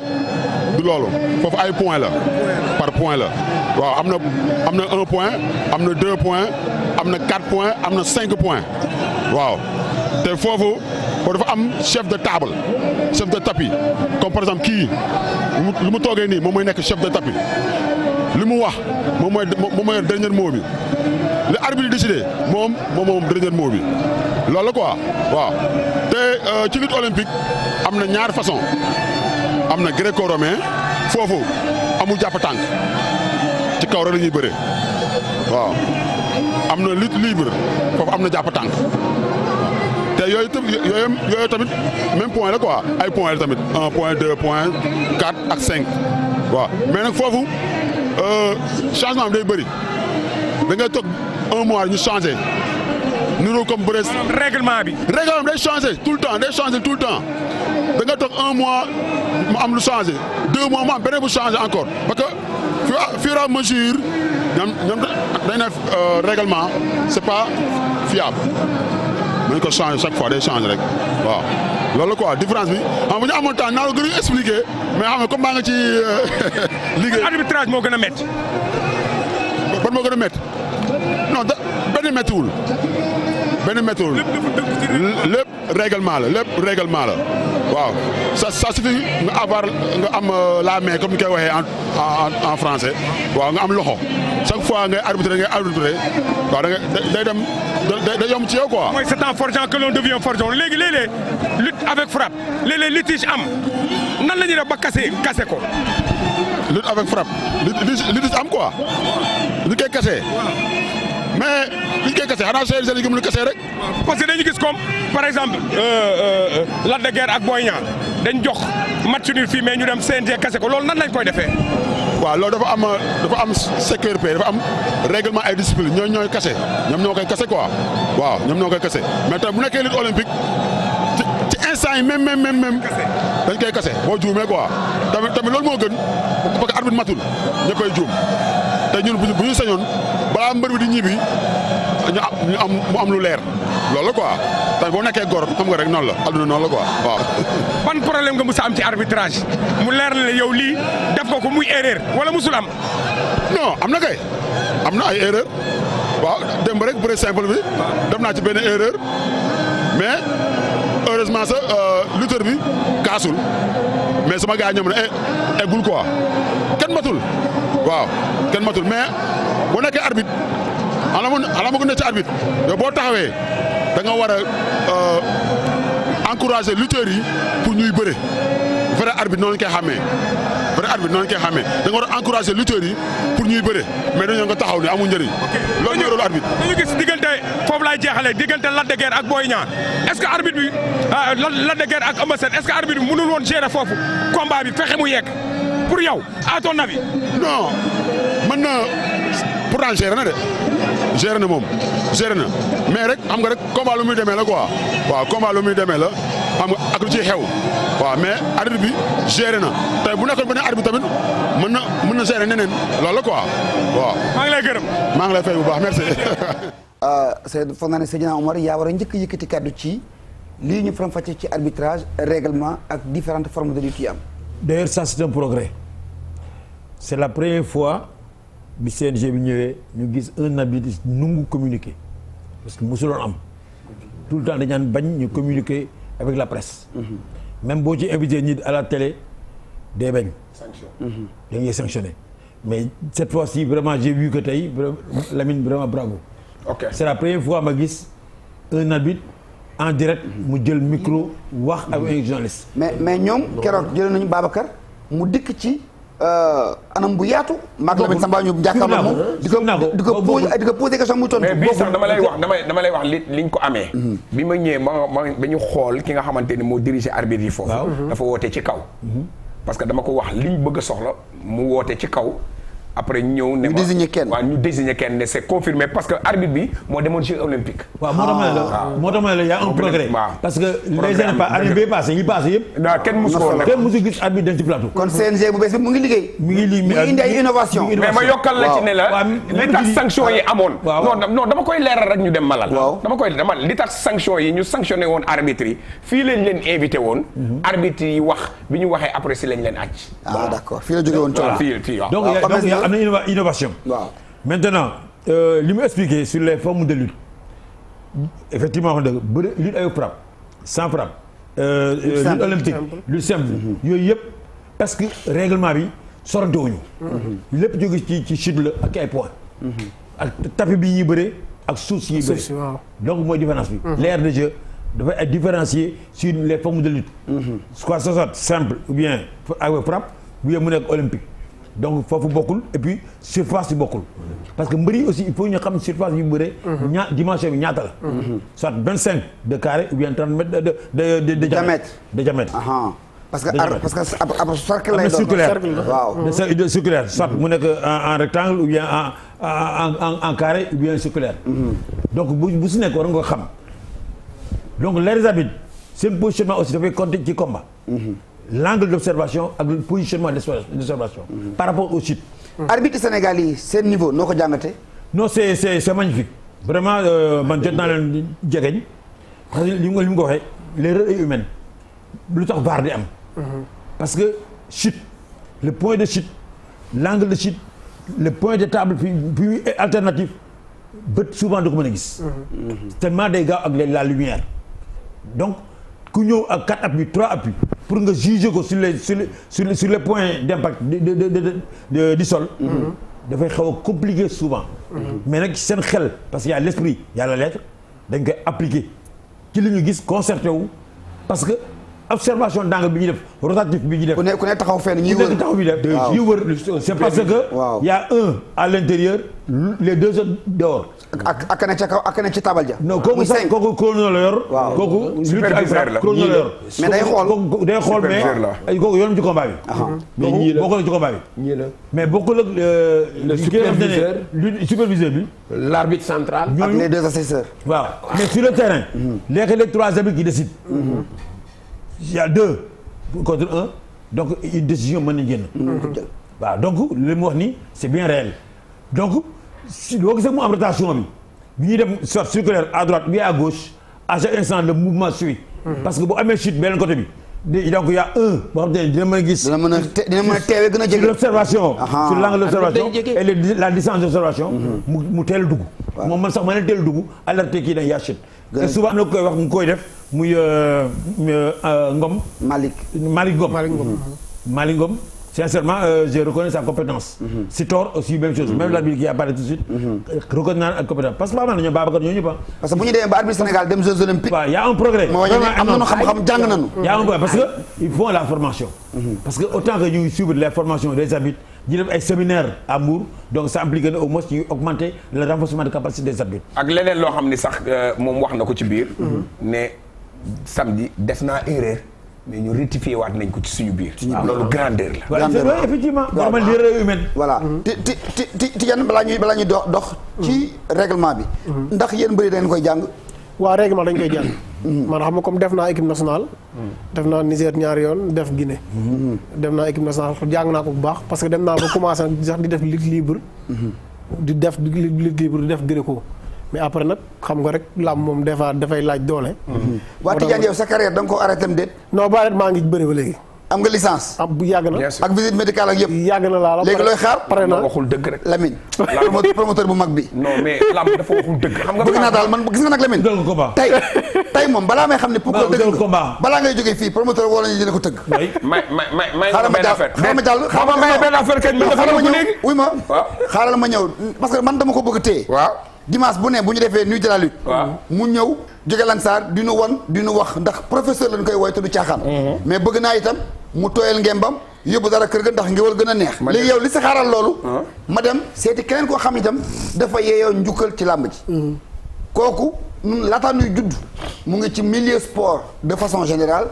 du loolu foofu ay point la par point la waaw am na 1 point am na 2 points am na 4 points am na 5 points waaw te foofu dafa am chef de table chef de tapis comme par exemple kii lu mu toogee nii moom mooy nekk chef de tapis li mu wax moom mooy dernier mot bi li arbitre décidé moom dernier mot bi loolu la quoi waaw te ci lutte olympique am na ñaar façon am na gréco-romain foofu amul jàpp tànk ci kaw rek la ñuy bëre waaw am na lutte libre foofu am na jàpp tànk te yooyu tamit même point la quoi ay point la tamit 1 point 2 point 4 ak 5 waaw mais nag foofu changement bi day bëri da ngay toog 1 mois ñu changé niroo comme bëre. règlement bi day changé tout le temps day changé tout le temps da ngay toog 1 mois mu am lu changé 2 mois mu am beneen bu changé encore parce que fur et à mesure ñoom dañ ne règlement c'est pas fiable. nañ ko changé chaque fois day changé rek waaw loolu quoi différence bi xam nga bu ñu amoon temps naa la gën a expliqué mais xam nga comme maa nga ci liggéey. arbitrage moo gën a métti. ban moo gën a métti non benn méttiwul lépp règlement la waaw ça suffit nga avoir nga am la main comme ni koy waxee en français waaw nga am loxo chaque fois ngay arbitrer waaw day dem day yomb ci yow quoi. mooy c'est en forgeant que l'on devient forgeron léegi léeg-léeg lutte avec frappe léeg-léeg litige am nan la ñuy def ba kase ko. lutte avec frappe litige am quoi li koy kase mais li ñu koy kase xanaa CNG li nga mën a kase rek. parce que dañu gis comme par exemple Lac de Guiers ak Boy Niang dañ jox match nul fii mais ñu dem CNG kase ko loolu nan lañ koy defee. waaw loolu dafa am CQRP dafa am règlement et discipline ñooy kase ñoom ñoo koy kase quoi waaw ñoom ñoo koy kase mais tamit bu nekkee lutte olympique ci instant yi même dañ koy kase boo juumee quoi tamit loolu moo gën parce que arbitre matul ñëppay juum te ñun bu ñu sañoon balaa mbër bi di ñibbi mu am lu leer loolu la quoi tamit boo nekkee gor xam nga rek noonu la adduna noonu la quoi waaw. ban problème nga mës a am ci arbitrage mu leer na ne yow lii def nga ko muy erreur wala musul am. non am na kay am na ay erreur waaw démb rek bëre simple bi def naa ci benn erreur mais heureusement sa lutteur bi kaasul mais sama gars ñoom ne eggul quoi kenn matul waaw kenn matul mais boo nekkee arbitre ala ma ko nekk ci arbitre yow boo taxawee da nga war a encourager lutteurs yi pour ñuy bëre vrai arbitre noonu koy xàmmee da nga war a encourager lutteurs yi pour ñuy bëre mais dañoo nga taxaw ne amul njëriñ. loolu mooy rôle arbitre. dañu gis diggante foofu laay jeexalee diggante Lac de Guiers ak Boy Niang est-ce que arbitre bi Lac de Guiers ak Eumeu Sène est-ce que arbitre bi mënul woon gérer foofu combat bi fexe mu yegg pour yow à ton avis. non mën na pourtant gérer na de gérer na moom gérer na mais rek xam nga rek combat lu muy demee la quoi waaw combat lu muy demee la xam nga ak lu ciy xew waaw mais arbitre bi gérer na tey bu nekkoon beneen arbitre tamit mën na gérer neneen loolu la quoi waaw. maa ngi lay gërëm. maa ngi lay fay bu baax merci. foog naa ne Seydina Omar yaa war a njëkk a yëkkati kàddu ci lii ñu faram-fàccee ci arbitrage règlement ak différentes formes de lutte yi am. D'ailleurs ça c'est un progrès c'est la première fois bi CNG bi ñëwee ñu gis un arbitre nungu communiquer parce que mosuloon am tout le temps dañu bañ ñu communiquer avec la presse. Même boo ci invité nit à la télé day bañ. sanction dañuy sanctionné mais cette fois-ci vraiment j'ai vu que tey Lamine vraiment bravo. ok c'est la première fois ma gis un arbitre en direct mu jël micro wax ak un journaliste. mais ñoom keroog jëlee nañu Babacar mu dikk ci anam bu yaatu. mag Lamine Samba ñu jàkkaarloo moom di ko posé question muy tontu. mais bii sax dama lay wax liñ ko amee. bi ma ñëwee ba ñu xool ki nga xamante ni moo dirigé arbitre yi foofu. dafa woote ci kaw. parce que dama ko wax liñ bëgg a soxla mu woote ci kaw. après ñëw ne ma ñu désigné kenn ne c'est confirmé parce que arbitre bi moo demoon Jeux olympiques. waaw moo tax ma ne la y a un progrès. parce que les années année bi passé yi passé yëpp. kenn musu gis arbitre dem ci plateau. kon CNG bu bees bi mu ngi liggéey. mu ngi indi ay innovation. mais ma yokkal la ci ne la li tax sanction yi amoon. non dama koy leeral rek ñu dem malal. li tax sanction yi ñu sanctionné woon arbitre yi fii lañ leen invité woon. arbitre yi wax bi ñu waxee après si lañ leen àcc. d'accord fii la jógee woon coono. fii waaw am na innovation. waaw maintenant li mu expliqué sur les formes de lutte effectivement wax dëgg bëri lutte avec frappe sans frappe. lutte olympique lutte simple. yooyu yëpp parce que règlement bi sorantewuñu. lépp jóge ci chute la ak ay points. ak tapis bi ñuy bëree ak suuf si ñuy bëree. donc mooy différence bi. l'aire de jeu dafay être différencié sur les formes de lutte. soit simple ou bien avec frappe ou bien mu nekk olympique. donc foofu bokkul et puis surface yi bokkul parce que mbëri aussi il faut ñu xam surface yu bëree. dimension bi ñaata la. soit 25 de carré ou bien 30 mètres de diamètre. parce que ab cercle lay doon waaw de circulaire soit mu nekk en rectangle ou bien en carré ou bien circulaire. donc bu si nekk war nga ko xam donc les arbitres seen positionnement aussi dafay compter ci combat. l'angle d'observation ak le positionnement d'observation par rapport au chute. arbitre Sénégal yi seen niveau noo ko jàngatee. non c'est magnifique vraiment man jot naa leen jegeñ parce que li mu ko waxee l'erreur est humaine lu tax VAR di am. parce que chute le point de chute l'angle de chute le point de table puis alternatif bët souvent du ko mën a gis. tellement day gaaw ak la lumière donc. ku ñëw ak 4 appuis 3 appuis pour nga juger ko sur les points d'impact du sol. dafay xaw a compliqué souvent. mais nag seen xel parce que y a l'esprit y a la lettre dañ koy appliquer ci li ñu gis concerté wu parce que observation d'angle bi ñuy def rotatif bi ñuy def. ku ne taxaw fenn ñuy wër taxaw bi def ñuy wër c'est parce que. y a un à l'intérieur les deux autres dehors. ak ne ca kaw ak ne ci tabal ja. non kooku sax kooku chrono la yor. waaw kooku superviseur la chrono la yor. mais day xool day xool mais kooku yoonam ci combat bi. mais ñii la bokkul ci combat bi. ñii la mais bokkul ak le superviseur superviseur bi. l'arbitre central. ak les deux assesseurs. waaw mais sur le terrain. léegi les 3 arbitres qui décident. il y a 2 contre 1 donc une décision mën na génn. waaw donc li mu wax nii c'est bien réel donc. si boo gisee mu am rotation bi ñuy dem soit circulaire à droite ou bien à gauche à chaque instant le mouvement suit. parce que bu amee chute beneen côté bi donc il y a un boo xam te ne dina mën a gis. dina mën a teewee gën a jege. sur l'observation sur l'angle d'observation et la distance d'observation. mu teel a dugg. moom man sax ma ne teel a dugg alerté kii dañ yaa chute. te souvent am na koy wax mu koy def muy Ngom. Malick Ngom. Sincèrement, je reconnais sa compétence. Sitor aussi même chose. Même l'arbitre qui apparaît tout de suite. Reconnaît la compétence parce que pas mal ñoom Babacar ñooñu pas. parce que bu ñu demee ba arbitre Sénégal dem Jeux olympiques. waaw y a un progrès. moo am nañu xam-xam jàng nañu. y a un progrès parce que ils font la formation. parce que autant que ñu ngi suivre les formations des arbitres ñu def ay séminaires à Mbour donc ça implique au moins ñu augmenter le renforcement de capacité des arbitres. ak leneen loo xam ni sax moom wax na ko ci biir. ne samedi def naa erreur. mais ñu rectifié waat nañ ko ci suñu biir. loolu grandeur la. grandeur la effectivement. waaw waaw l'erreur humaine. voilà ti yan balaa ñuy dox ci règlement bi. ndax yéen bëri dañ koy jàng. waaw règlement dañ koy jàng. man xam nga comme def naa équipe nationale. def naa Niger ñaari yoon def Guinée. dem naa équipe nationale jàng naa ko bu baax parce que dem naa ba commencé sax di def lutte libre. di def lutte libre di def Gréco. mais après nag xam nga rek làmb moom des fois dafay laaj doole. waa Tidiane yow sa carrière da nga ko arrêté am déet. non ba maa ngi bëri ba léegi. am nga licence. bu yàgg na ak visite médicale ak yëpp. yàgg na laa la léegi looy xaar. pare na waxul dëgg rek. Lamine. promoteur bu mag bi. non mais lamb dafa waxul dëgg. xam nga bëgg naa daal man gis nga nag Lamine. dëgg combat tey moom balaa may xam ne. pour que dëgg balaa ngay jógee fii promoteur woo la ñu jëlee ko tëgg. xaaral ma jàll xaaral ma ñëw wuy ma xaaral ma ñëw parce que man dama ko bëgg téye. waaw dimanche bu ne bu ñu defee nuit de la lutte. mu ñëw jóge Lansar di nu wan di nu wax ndax professeur lañ koy woy te du caaxaan. mais bëgg naa itam mu tooyal ngembam yóbbu dara kër ga ndax ngéwal gën a neex. léegi yow li si xaaral loolu. ma dem seeti keneen koo xam itam dafa yeeyoo njukkal ci làmb ji. kooku ñun laataa nuy judd mu ngi ci milieu sport de façon générale.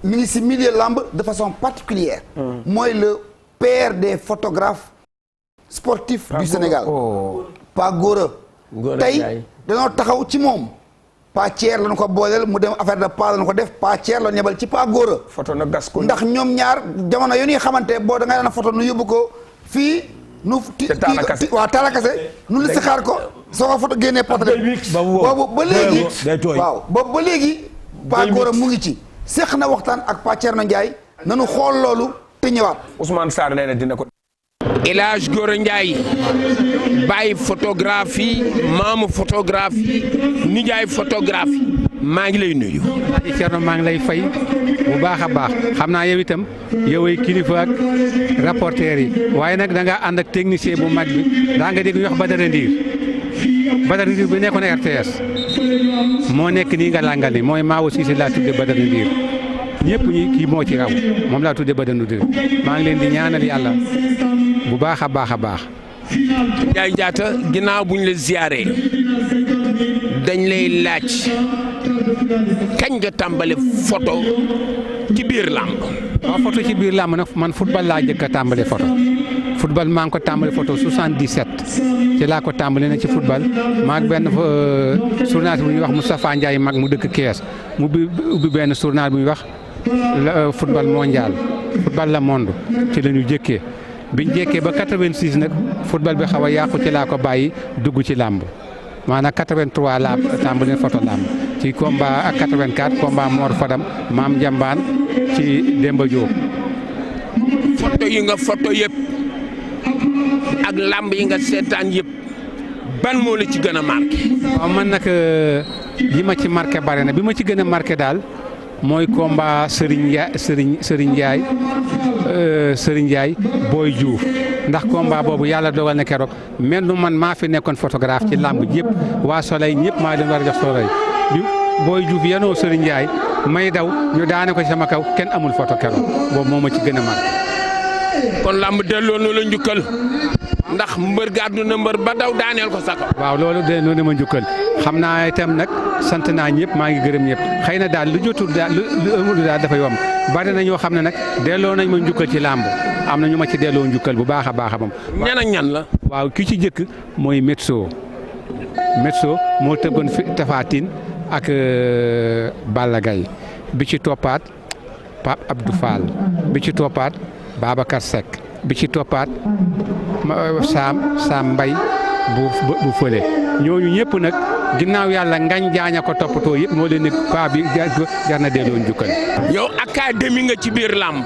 mi ngi si milieu làmb de façon particulière. mooy le père des photographes sportifs du Sénégal. Pa Gora. tey dañoo taxaw ci moom. Pa Thier lañu ko booleel mu dem affaire de pa lañu ko def Pa Thier la ñebal ci Pa Gora. photo na gas ko ndax ñoom ñaar jamono yu ñuy xamante boo da ngay daan photo nu yóbbu ko fii. nu waa Taalakase nu li si xaar ko soo ko photo génnee portrait boobu ba léegi waaw boobu ba léegi Pa Gora mu ngi ci seq na waxtaan ak Pa Thierno Ndiaye nanu xool loolu te ñëwaat. Ousmane Sarr nee na dina ko. El Hadj Gora Ndiaye bàyyi photographie maamu photographie nijaay photographie maa ngi lay nuyu. Alaaji Thierno maa ngi lay fay bu baax a baax xam naa yow itam yoway kilifa ak rapporteur yi waaye nag da ngaa ànd ak technicien bu mag bi daa nga dégg ñu wax Badara Ndiir bi nekkoon RTS moo nekk nii nga làngal ni mooy maa aussi laa tudde Badara Ndiir ñëpp ñi kii moo ci raw moom laa tudde Badara Ndiir maa ngi leen di ñaanal yàlla bu baax a baax a baax. Ndiaye Ndiatta ginnaaw bu ñu la ziyaaree dañ lay laaj kañ nga tàmbale photo ci biir làmb. waaw photo ci biir làmb nag man football laa njëkk a tàmbale photo football maa ngi ko tàmbale photo 77 ci laa ko tàmbale na ci football maa ngi benn journal bu ñuy wax Moustapha Ndiaye mag mu dëkk Kees mu ubbi benn journal bu ñuy wax football mondial football la monde ci la ñu jëkkee biñ jekkee ba 86 nag football bi xaw a yàqu ci laa ko bàyyi dugg ci làmb maanaam 83 laa tàmbali photo làmb ci combat ak 84 combat Mor Fadam Maam Njambaan ci Demba Diop. photo yi nga photo yëpp ak làmb yi nga seetaan yëpp ban moo la ci gën a marqué. waaw man nag yi ma ci marqué bare na bi ma ci gën a marqué daal mooy combat Serigne Ndiaye Boy Diouf ndax combat boobu yàlla dogal na keroog mel nu man maa fi nekkoon photographe ci làmb yëpp waa Soleil ñëpp maa leen war a jox Soleil bi Boy Diouf yanoo Serigne Ndiaye may daw ñu daane ko ci sama kaw kenn amul photo keroog boobu moo ma ci gën a marqué. kon làmb delloo na la njukkal ndax mbër gàddu na mbër ba daw daaneel ko sa kaw. waaw loolu delloo na ma njukkal xam naa itam nag sant naa ñëpp maa ngi gërëm ñëpp xëy na daal lu jotul daal lu amul daal dafa yomb bari na ñoo xam ne nag delloo nañ ma njukkal ci làmb am na ñu ma ci delloo njukkal bu baax a baax a moom. ñan ak ñan la. waaw ki ci jëkk mooy Metso moo tëggoon fi Tapha Tine ak Balla Gaye bi ci toppaat Pape Abdou Fall bi ci toppaat Babacar Seck bi ci toppaat Sam Mbay bu fële ñooñu ñëpp nag ginnaaw yàlla ngañ jaaña ko toppatoo yëpp moo leen ne paa bi jar na delloo njukkal. yow académie nga ci biir làmb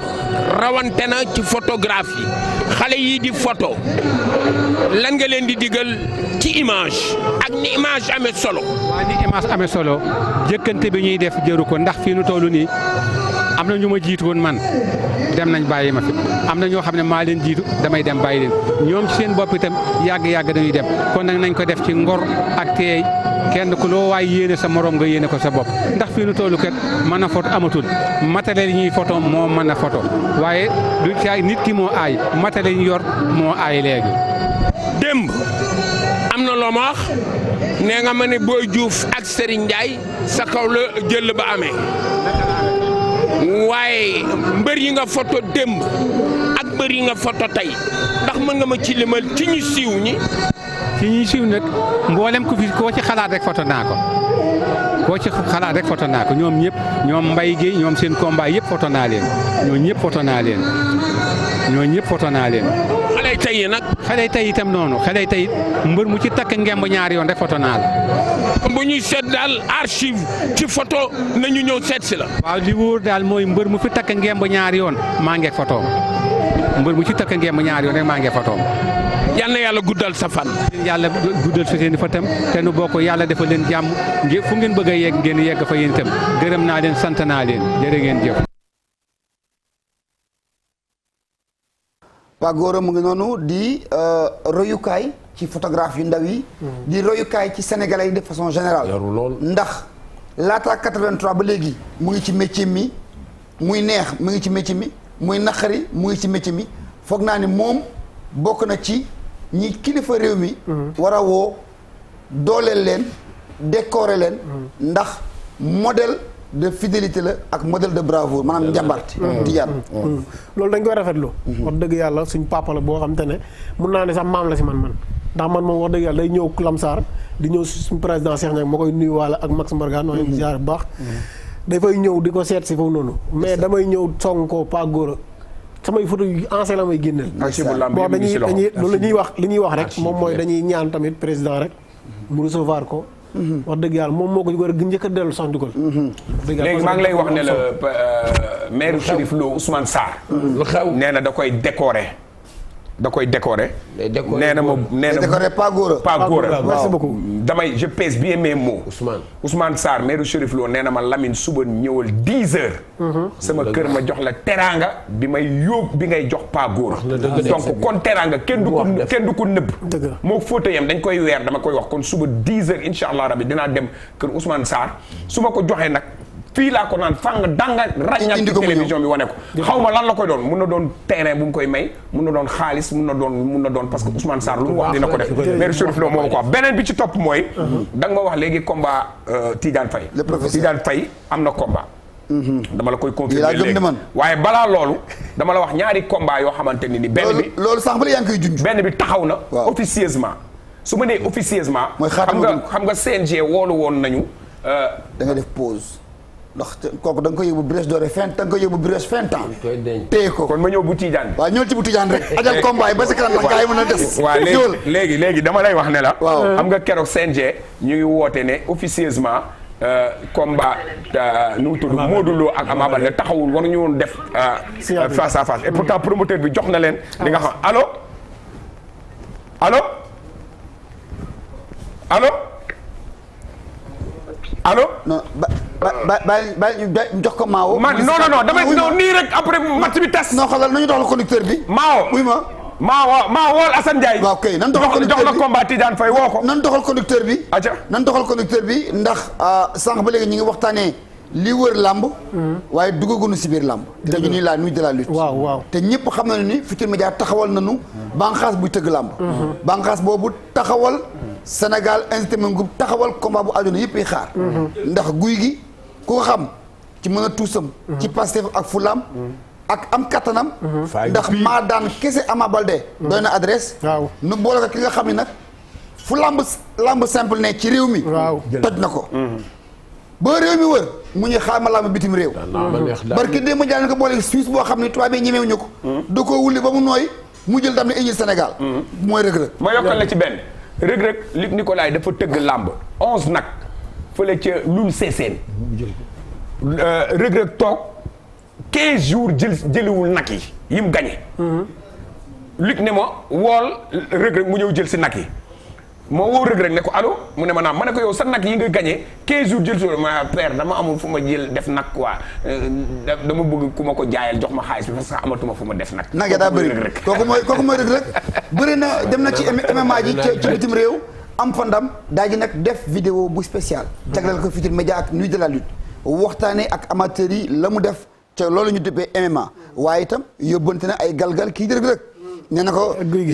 rawante na ci photographie xale yii di photo lan nga leen di digal ci image ak ni image amee solo. waaw ni image amee solo jëkkante bi ñuy def jëru ko ndax fii nu toll nii am na ñu ma jiitu woon man dem nañ bàyyi ma fi am na ñoo xam ne maa leen jiitu damay dem bàyyi leen ñoom ci seen bopp itam yàgg dañuy dem kon nag nañ ko def ci ngor ak teey kenn ku loo waay yéene sa morom nga yéene ko sa bopp ndax fii nu tollu kat mën a photo amatul matériel yi ñuy photo moo mën a photo waaye du caay nit ki moo aay matériel yi ñu yor moo aay léegi. démb am na loo ma wax nee nga ma ne Boy Diouf ak Serigne Ndiaye sa kaw la jël ba amee waaye mbër yi nga photo démb ak mbër yi nga photo tey ndax mën nga ma ci limal ci ñu siiw ñi. ci ñuy siiw nag mboolem ku fi koo ci xalaat rek photo naa ko koo ci xalaat rek photo naa ko ñoom ñëpp ñoom Mbaye Guèye ñoom seen combat yëpp photo naa leen ñoo ñëpp photo naa leen. xale xale tey yi nag. xale tey itam noonu xale tey mbër mu ci takk ngemb ñaari yoon rek photo naa la. bu ñuy seet daal archive ci photo nañu ñëw seet si la. waaw li wóor daal mooy mbër mu fi takk ngemb ñaari yoon maa ngi photo mbër mu ci takk ngemb ñaari yoon rek maa ngi photo. yal na yàlla guddal sa fan. yàlla guddal fi seen i fatam te nu bokk yàlla defal leen jàmm fu ngeen bëgg a yegg ngeen yegg fa yéen itam gërëm naa leen sant naa leen jërë ngeen jëf. Paa Gora mu ngi noonu di royukaay ci photographe yu ndaw yi. di royukaay ci sénégalais yi de façon générale. ndax laata 83 ba léegi mu ngi ci métier mi muy neex mu ngi ci métier mi muy naqari mu ngi ci métier mi foog naa ni moom bokk na ci ñi kilifa réew mi. war a woo dooleel leen décorer leen. ndax modèle de fidélité la ak modèle de bravoure maanaam njàmbarte. Tidiane. loolu dañ koy rafetlu. wax dëgg yàlla suñ papa la boo xam te ne mun naa ne sax maam la si man ndax man moom wax dëgg yàlla day ñëw Lamsar di ñëw suñ président Cheikh Niang ma koy nuyuwaale ak Max Mbargane maa ngi ziar bu baax. dafay ñëw di ko seet si foofu noonu. mais damay ñëw song ko Paa Gora samay photo yu ancien la may génneel. bon dañuy loolu li ñuy wax rek moom mooy dañuy ñaan tamit président rek mu recevoir ko. wax dëgg yàlla moom moo ko war a njëkk a dellu sax njukkal. léegi maa ngi lay wax ne la maire Chérif Lo Ousmane Sarr. lu xew nee na da koy décorer. nee na ma nee na décorer Paa Gora. merci beaucoup damay je pèse bien mes mots. Ousmane Sarr maire Chérif Lo nee na ma Lamine suba ñëwal 10 heures. sama kër ma jox la teraanga bi may yóbbu bi ngay jox Paa Gora. donc kon teraanga kenn du ko nëbb. moo fóote yam dañ koy weer dama koy wax kon suba 10 heures incha allah rabi dinaa dem kër Ousmane Sarr su ma ko joxee nag. fii laa ko naan fang danga ràññal ci télévision bi wane ko xaw ma lan la koy doon mun na doon terrain bu mu koy may mun na doon xaalis mun na doon parce que Ousmane Sarr lu mu wax dina ko def maire Chérif Lo moo ko wax beneen bi ci topp mooy da nga ma wax léegi combat Tidiane Faye Tidiane Faye am na combat dama la koy confirmer léegi waaye balaa loolu dama la wax ñaari combat yoo xamante ni benn bi loolu sax ba yaa ngi koy junj benn bi taxaw na officieusement su ma nee officieusement xam nga CNG woolu woon nañu da nga def pause ndax kooku da nga koy yóbbu Brèche Dorée fin da nga koy yóbbu Brèche fin temps. téye ko kon ma ñëw bu Tidiane. waaw ñëw ci bu Tidiane rek. ajal combat yi ba si kanam ndax gars yi mën a des. waaw léegi dama lay wax ne la. waaw xam nga keroog CNG ñu ngi woote ne officieusement combat nu mu tudd Modou Lo ak Ama Baldé taxawul war ñu woon def. face à face et pourtant promoteur bi jox na leen. li nga xam allo allo. non ba jox ko Mao. non damay nii rek après match bi tas. non xoolal nañu doxal conducteur bi. Mao oui ma. Mao wool Assane Ndiaye. waaw kay nan doxal conducteur bi jox na combat Tidiane Faye woo ko. nan doxal conducteur bi. nan doxal conducteur bi ndax sànq ba léegi ñu ngi waxtaanee li wër làmb. waaye duggaguñu si biir làmb. te ñu nii la nuit de la lutte. waaw te ñëpp xam nañu ni Futurs Médias taxawal nañu. bànqaas buy tëgg làmb. bànqaas boobu taxawal. Sénégal Entertainment Group taxawal combat bu àdduna yëpp yi xaar. ndax guy gi ku ko xam ci mën a tuusam. ci Pastef ak Fulam. ak am kattanam. ndax maa daan kese Ama Baldé. doy na adresse. nu boole ko ki nga xam ne nag fu lamb simple ne ci réew mi. toj na ko. ba réew mi wër mu ñu xaar ma lamb bitim réew. barki démb jaay na ko boole Suisse boo xam ne tubaab yi ñemewuñu ko. da koo wulli ba mu nooy mu jël tam ne indi Sénégal. mooy Reug Reug. ma yokkal la ci benn. Reug Reug Luc Nicolaï dafa tëgg làmb 11 nag fële ca Loul Sessène Reug Reug toog 15 jours jëliwul nag yi mu gañe Luc ne ma wool Reug Reug mu ñëw jël si nag yi ma woo Reug Reug ne ko allo mu ne ma naam ma ne ko yow sa nag yi nga gañe 15 jours jël si ma père dama amul fu ma jël def nag quoi dama bëgg ku ma ko jaayal jox ma xaalis bi parce que amatuma fu ma def nag. nag ya daa bëri kooku mooy Reug Reug bëri na dem na ci MMA ji ci bitim réew am fa ndam daa ji nag def vidéo bu spécial jagleel ko Futurs Médias ak nuit de la lutte waxtaanee ak amateurs yi la mu def ca loolu ñu duppee MMA waaye itam yóbbante na ay galgal kii di Reug Reug nee na ko guy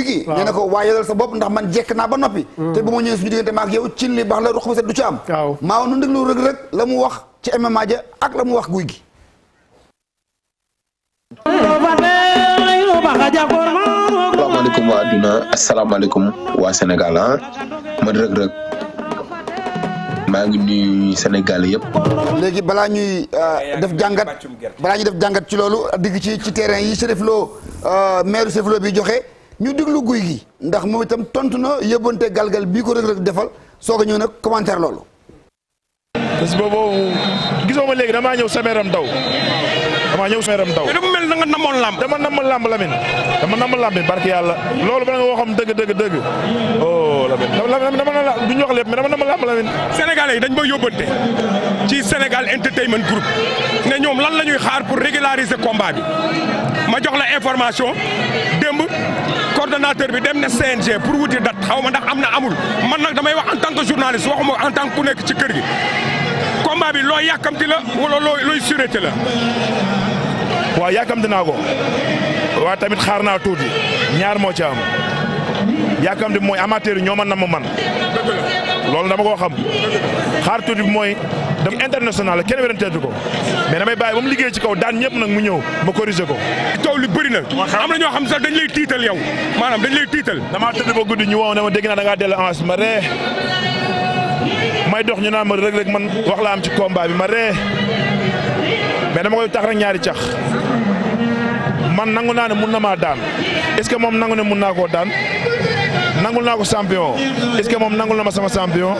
gi nee na ko waajalal sa bopp ndax man jekk naa ba noppi te bu ma ñëwee suñu diggante maak yow cin li baax la ruq ba set du ci am maaw nu déglu Reug Reug la mu wax ci MMA ja ak la mu wax guy gi asalaamaaleykum waa adduna asalaamaaleykum waa Sénégal man Reug Reug maa ngi nuyu Sénégal yëpp. léegi balaa ñuy def jàngat ci loolu digg ci terrain yi Chérif Lo maire Chérif Lo bi joxe ñu déglu guy gi ndax moom itam tontu na yëbbante galgal bii ko Reug Reug defal soog a ñëw nag commentaire loolu. bés boobu gisoo ma léegi damaa ñëw sameeram daw damaa ñëw sameeram daw. mais dafa mel na nga namoon lamb. dama namoon lamb Lamine dama namoon lamb barki yàlla loolu bala nga woo xam dëgg oh Lamine dama la du ñu wax lépp mais dama namoon lamb Lamine. Sénégalais yi dañ may yóbbante ci Sénégal Entertainment Group ne ñoom lan la ñuy xaar pour régulariser combat bi ma jox la information démb coordonnateur bi dem na CNG pour wuti date xaw ma ndax am na amul man nag damay wax en tant que journaliste waxuma en tant que ku nekk ci kër gi combat bi looy yàkkamti la wala looy sûreté la. waaw yàkkamti naa ko waaye tamit xaar naa tuuti ñaar moo ci am yàkkamti mooy amateur yi ñoo man na ma man loolu dama koo xam xaar tuuti bi mooy dama international la kenn weranteetu ko mais damay bàyyi ba mu liggéey ci kaw daan ñëpp nag mu ñëw ma corriger ko. taw li bëri na am na ñoo xam sax dañ lay tiital yow maanaam dañ lay tiital. damaa tëdd ba guddi ñu woo ne ma dégg naa da ngaa dellu avance ma ree may dox ñu naan ma Reug Reug man wax la am ci combat bi ma ree mais dama koy tax rek ñaari cax man nangu naa ne mun na maa daan est-ce que moom nangu ne mun naa koo daan nangul naa ko champion est-ce que moom nangul na ma sama champion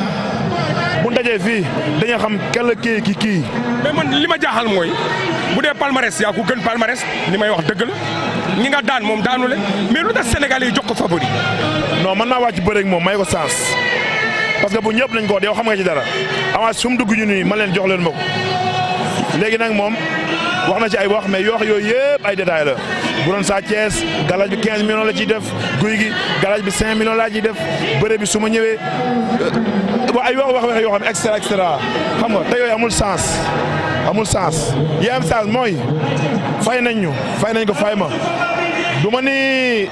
bu dajee fii dañuy xam kenn kii. mais man li ma jaaxal mooy bu dee palmarès yaa ko gën palmarès li may wax dëgg la ñi nga daan moom daanu le mais lu tax Sénégalais yi jox ko favori. non man naa wàcc bëre ak moom may ko sens parce que bu ñëpp nañ ko yow xam nga ci dara avance su mu dugg ñu nii ma leen jox leen ma ko léegi nag moom wax na ci ay wax mais yoo xam yooyu yëpp ay détails la bu doon Sa Thiès galaj bi 15 millions la ciy def guy gi galaj bi 5 millions laa ciy def bëre bi su ma ñëwee ay wax yoo xam extra xam nga te yooyu amul sens yi am sens mooy fay nañ ko fay ma du ma ni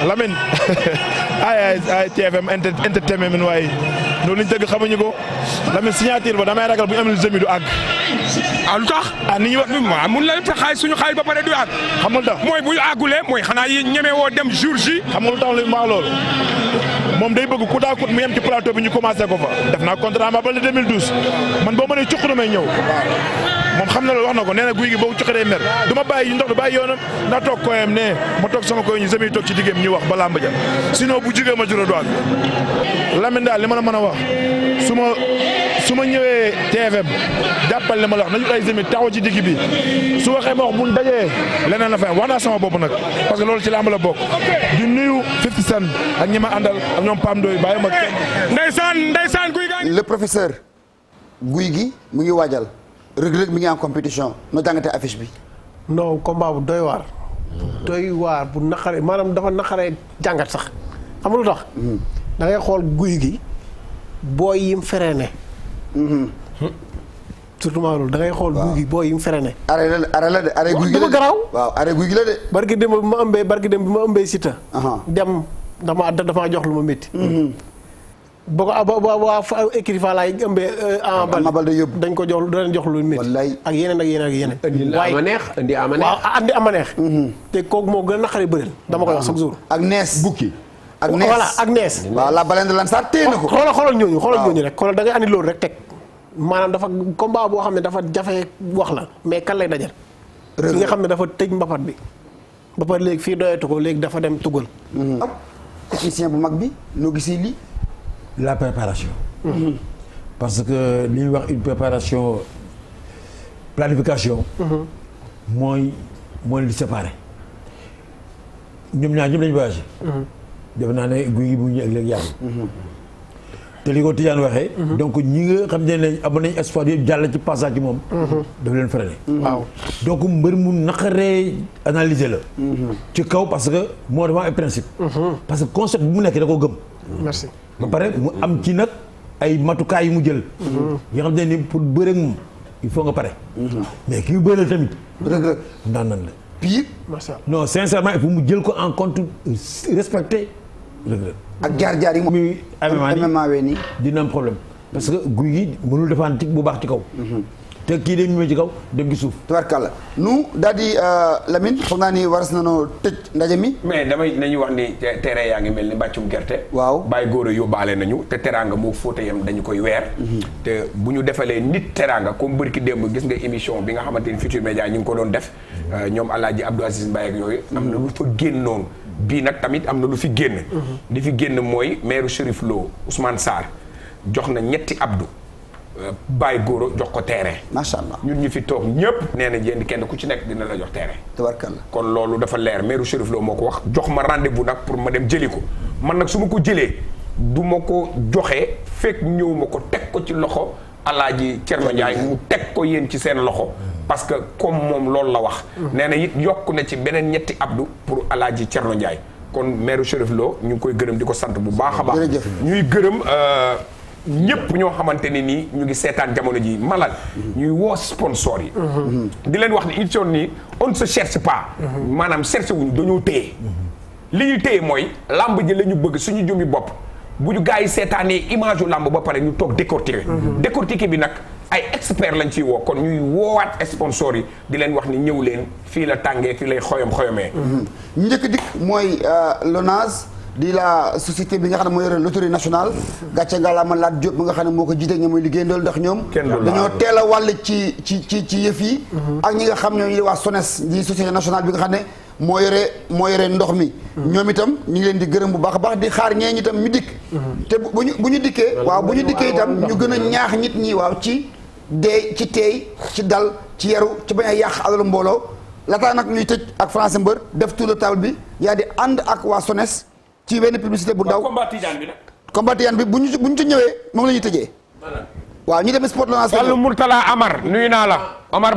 Lamine ay TFM entertainment waaye loolu liñ tëgg xamuñu ko Lamine signature ba damay ragal bu ñu amee jëmi du àgg. lu tax ni ñu wax mun la ta xaay suñu xaay ba pare du àgg. xam nga lu tax mooy bu ñu àggulee mooy xanaa yi ñeme woo dem jour ji. xam nga lu tax li ma loolu moom day bëgg ku daa kut mu yem ci plateau bi ñu commencé ko fa def naa contrat ma ba le 2012 man boo mënee cuq may ñëw moom xam na loolu wax na ko nee na guy gi boo cuqee day mer du ma bàyyi ndox du bàyyi yoonam naa toog koyam ne ma toog sama koy ñu semi toog ci diggéem ñu wax ba làmb ja sinon bu jugee ma jura du àgg Lamine daal li ma la mën a wax su ma ñëwee TFM jàppal li ma la wax nañu ay semi taxaw ci digg bi su waxee ma wax bu dajee leneen la fay wax naa sama bopp nag parce que loolu ci làmb la bokk di nuyu 50 Cent ak ñi ma àndal ak ñoom Pam Doy bàyyi ma kenn. ndeysaan guy gaa le professeur guy gi mu ngi waajal Reug Reug mi ngi en compétition noo jàngatee affiche bi. non combat bu doy waar. doy waar bu naqaree maanaam dafa naqaree jàngat sax xam nga lu tax. da ngay xool guy gi booy yim freiné. surtout maa loolu da ngay xool guy gi booy yim freiné. arrêt la de arrêt guy gi la de dafa garaaw. waaw arrêt guy gi la de. barki dem bi ma ëmbee Siteu. dem dafa jox lu ma métti. boo ko waa écrit fa laay ëmbee Ama Baldé yóbbu dañ ko jox dañ jox lu métti ak yeneen waaye indi ama neex waaw andi ama neex te kooku moo gën a naqari bëreel dama koy wax chaque jour ak nees bukki ak nees voilà ak nees waaw la baleine de Lansar téye na ko xoolal ñooñu rek xoolal da ngay andi loolu rek teg maanaam dafa combat boo xam ne dafa jafe wax la mais kan lay dajal ki nga xam ne dafa tëj mbapat bi ba pare léegi fii doyatu ko léegi dafa dem tugal technicien bu mag bi noo gisee lii la préparation. parce que li ñuy wax une préparation planification. mooy li séparé ñoom ñaar ñëpp lañu voyagé. defe naa ne guy gi bu ñu ak léegi yàgg. te li ko Tidiane waxee. donc ñi nga xam ne amoon nañu espoir yëpp jàll ci passage ci moom. daf leen freiné. waaw donc mbër mu naqaree analyser la. ci kaw parce que moo dafa ay principe. parce que concept bu mu nekk da koo gëm. merci. ba pare mu am ci nag ay matukaay yu mu jël. yi nga xam ne ni pour bëre moom il faut nga pare. mais ki mu bëreel tamit. Reug Reug naan nan la. pire. non sincèrement il faut mu jël ko en compte respecter Reug Reug. ak jaar-jaar yi muy MMA wee nii dina am problème parce que guy gi mënul defaan tig bu baax ci kaw. te kii de ñu ci kaw dem ci suuf. tubarkalla nu daal di Lamine foog naa ni waras nañoo tëj ndaje mi. mais nañu wax ni terrain yaa ngi mel ni mbàccum gerte. waaw bàyyi góor a yóbbaale nañu te teraanga moo fóote yam dañu koy weer. te bu ñu defalee nit teraanga comme bërki démb gis nga émission bi nga xamante ni Futurs Médias ñu ngi ko doon def. ñoom El Hadj Abdou Aziz Mbaye ak yooyu. am na lu fa génnoon bii nag tamit am na lu fi génn. li fi génn mooy maire Chérif Lo Ousmane Sarr jox na ñetti Abdou Baye Goro jox ko terrain. macha allah ñun ñu fi toog ñëpp nee na yéen kenn ku ci nekk dina la jox terrain. tabarkalla kon loolu dafa leer maire Chérif Lo moo ko wax jox ma rendez-vous nag pour ma dem jëli ko man nag su ma ko jëlee du ma ko joxe fekk ñëw ma ko teg ko ci loxo Alaaji Cerno Ndiaye mu teg ko yéen ci seen loxo. parce que comme moom loolu la wax. nee na it yokk na ci beneen ñetti Abdou pour Alaaji Cerno Ndiaye kon maire Chérif Lo ñu ngi koy gërëm di ko sant bu baax a baax. ñuy gërëm. ñëpp ñoo xamante ne nii ñu ngi seetaan jamono ji malal ñuy woo sponsor yi di leen wax ni il son nii on ne se cherche pas maanaam cherche wuñu dañoo téye li ñu téye mooy lamb ji la ñu bëgg suñu jumi bopp bu ñu gars yi seetaanee image u lamb ba pare ñu toog décortiquer décortiquer bi nag ay expert lañ ciy woo kon ñuy woowaat sponsor yi di leen wax ni ñëw leen fii la tàngee fii lay xoyomee njëkk dikk mooy LONASE di la société bi nga xam ne moo yore loterie nationale gàcce ngalaama Lat Diop bi nga xam ne moo ko jiite ñoom mooy liggéey ndool ndax ñoom dañoo teel a wàll ci yëf yi ak ñi nga xam ñoo ñu di waa SONES di société nationale bi nga xam ne moo yore ndox mi ñoom itam ñu ngi leen di gërëm bu baax a baax di xaar ñee itam ñu dikk te bu ñu dikkee waaw bu ñu dikkee itam ñu gën a ñaax nit ñi waaw ci dee ci teey ci dal ci yaru ci bañ a yàq alalu mbooloo lataa nag ñuy tëj ak français mbër def tour de table bi yaa di ànd ak waa SONES ci benn publicité bu ndaw combat Tidiane bi nag. combat Tidiane bi bu ñu ci ñëwee moom la ñuy tëjee. waaw ñu dem sport LONASE. Wàllu Mourtala Amar nuyu naa la Omar.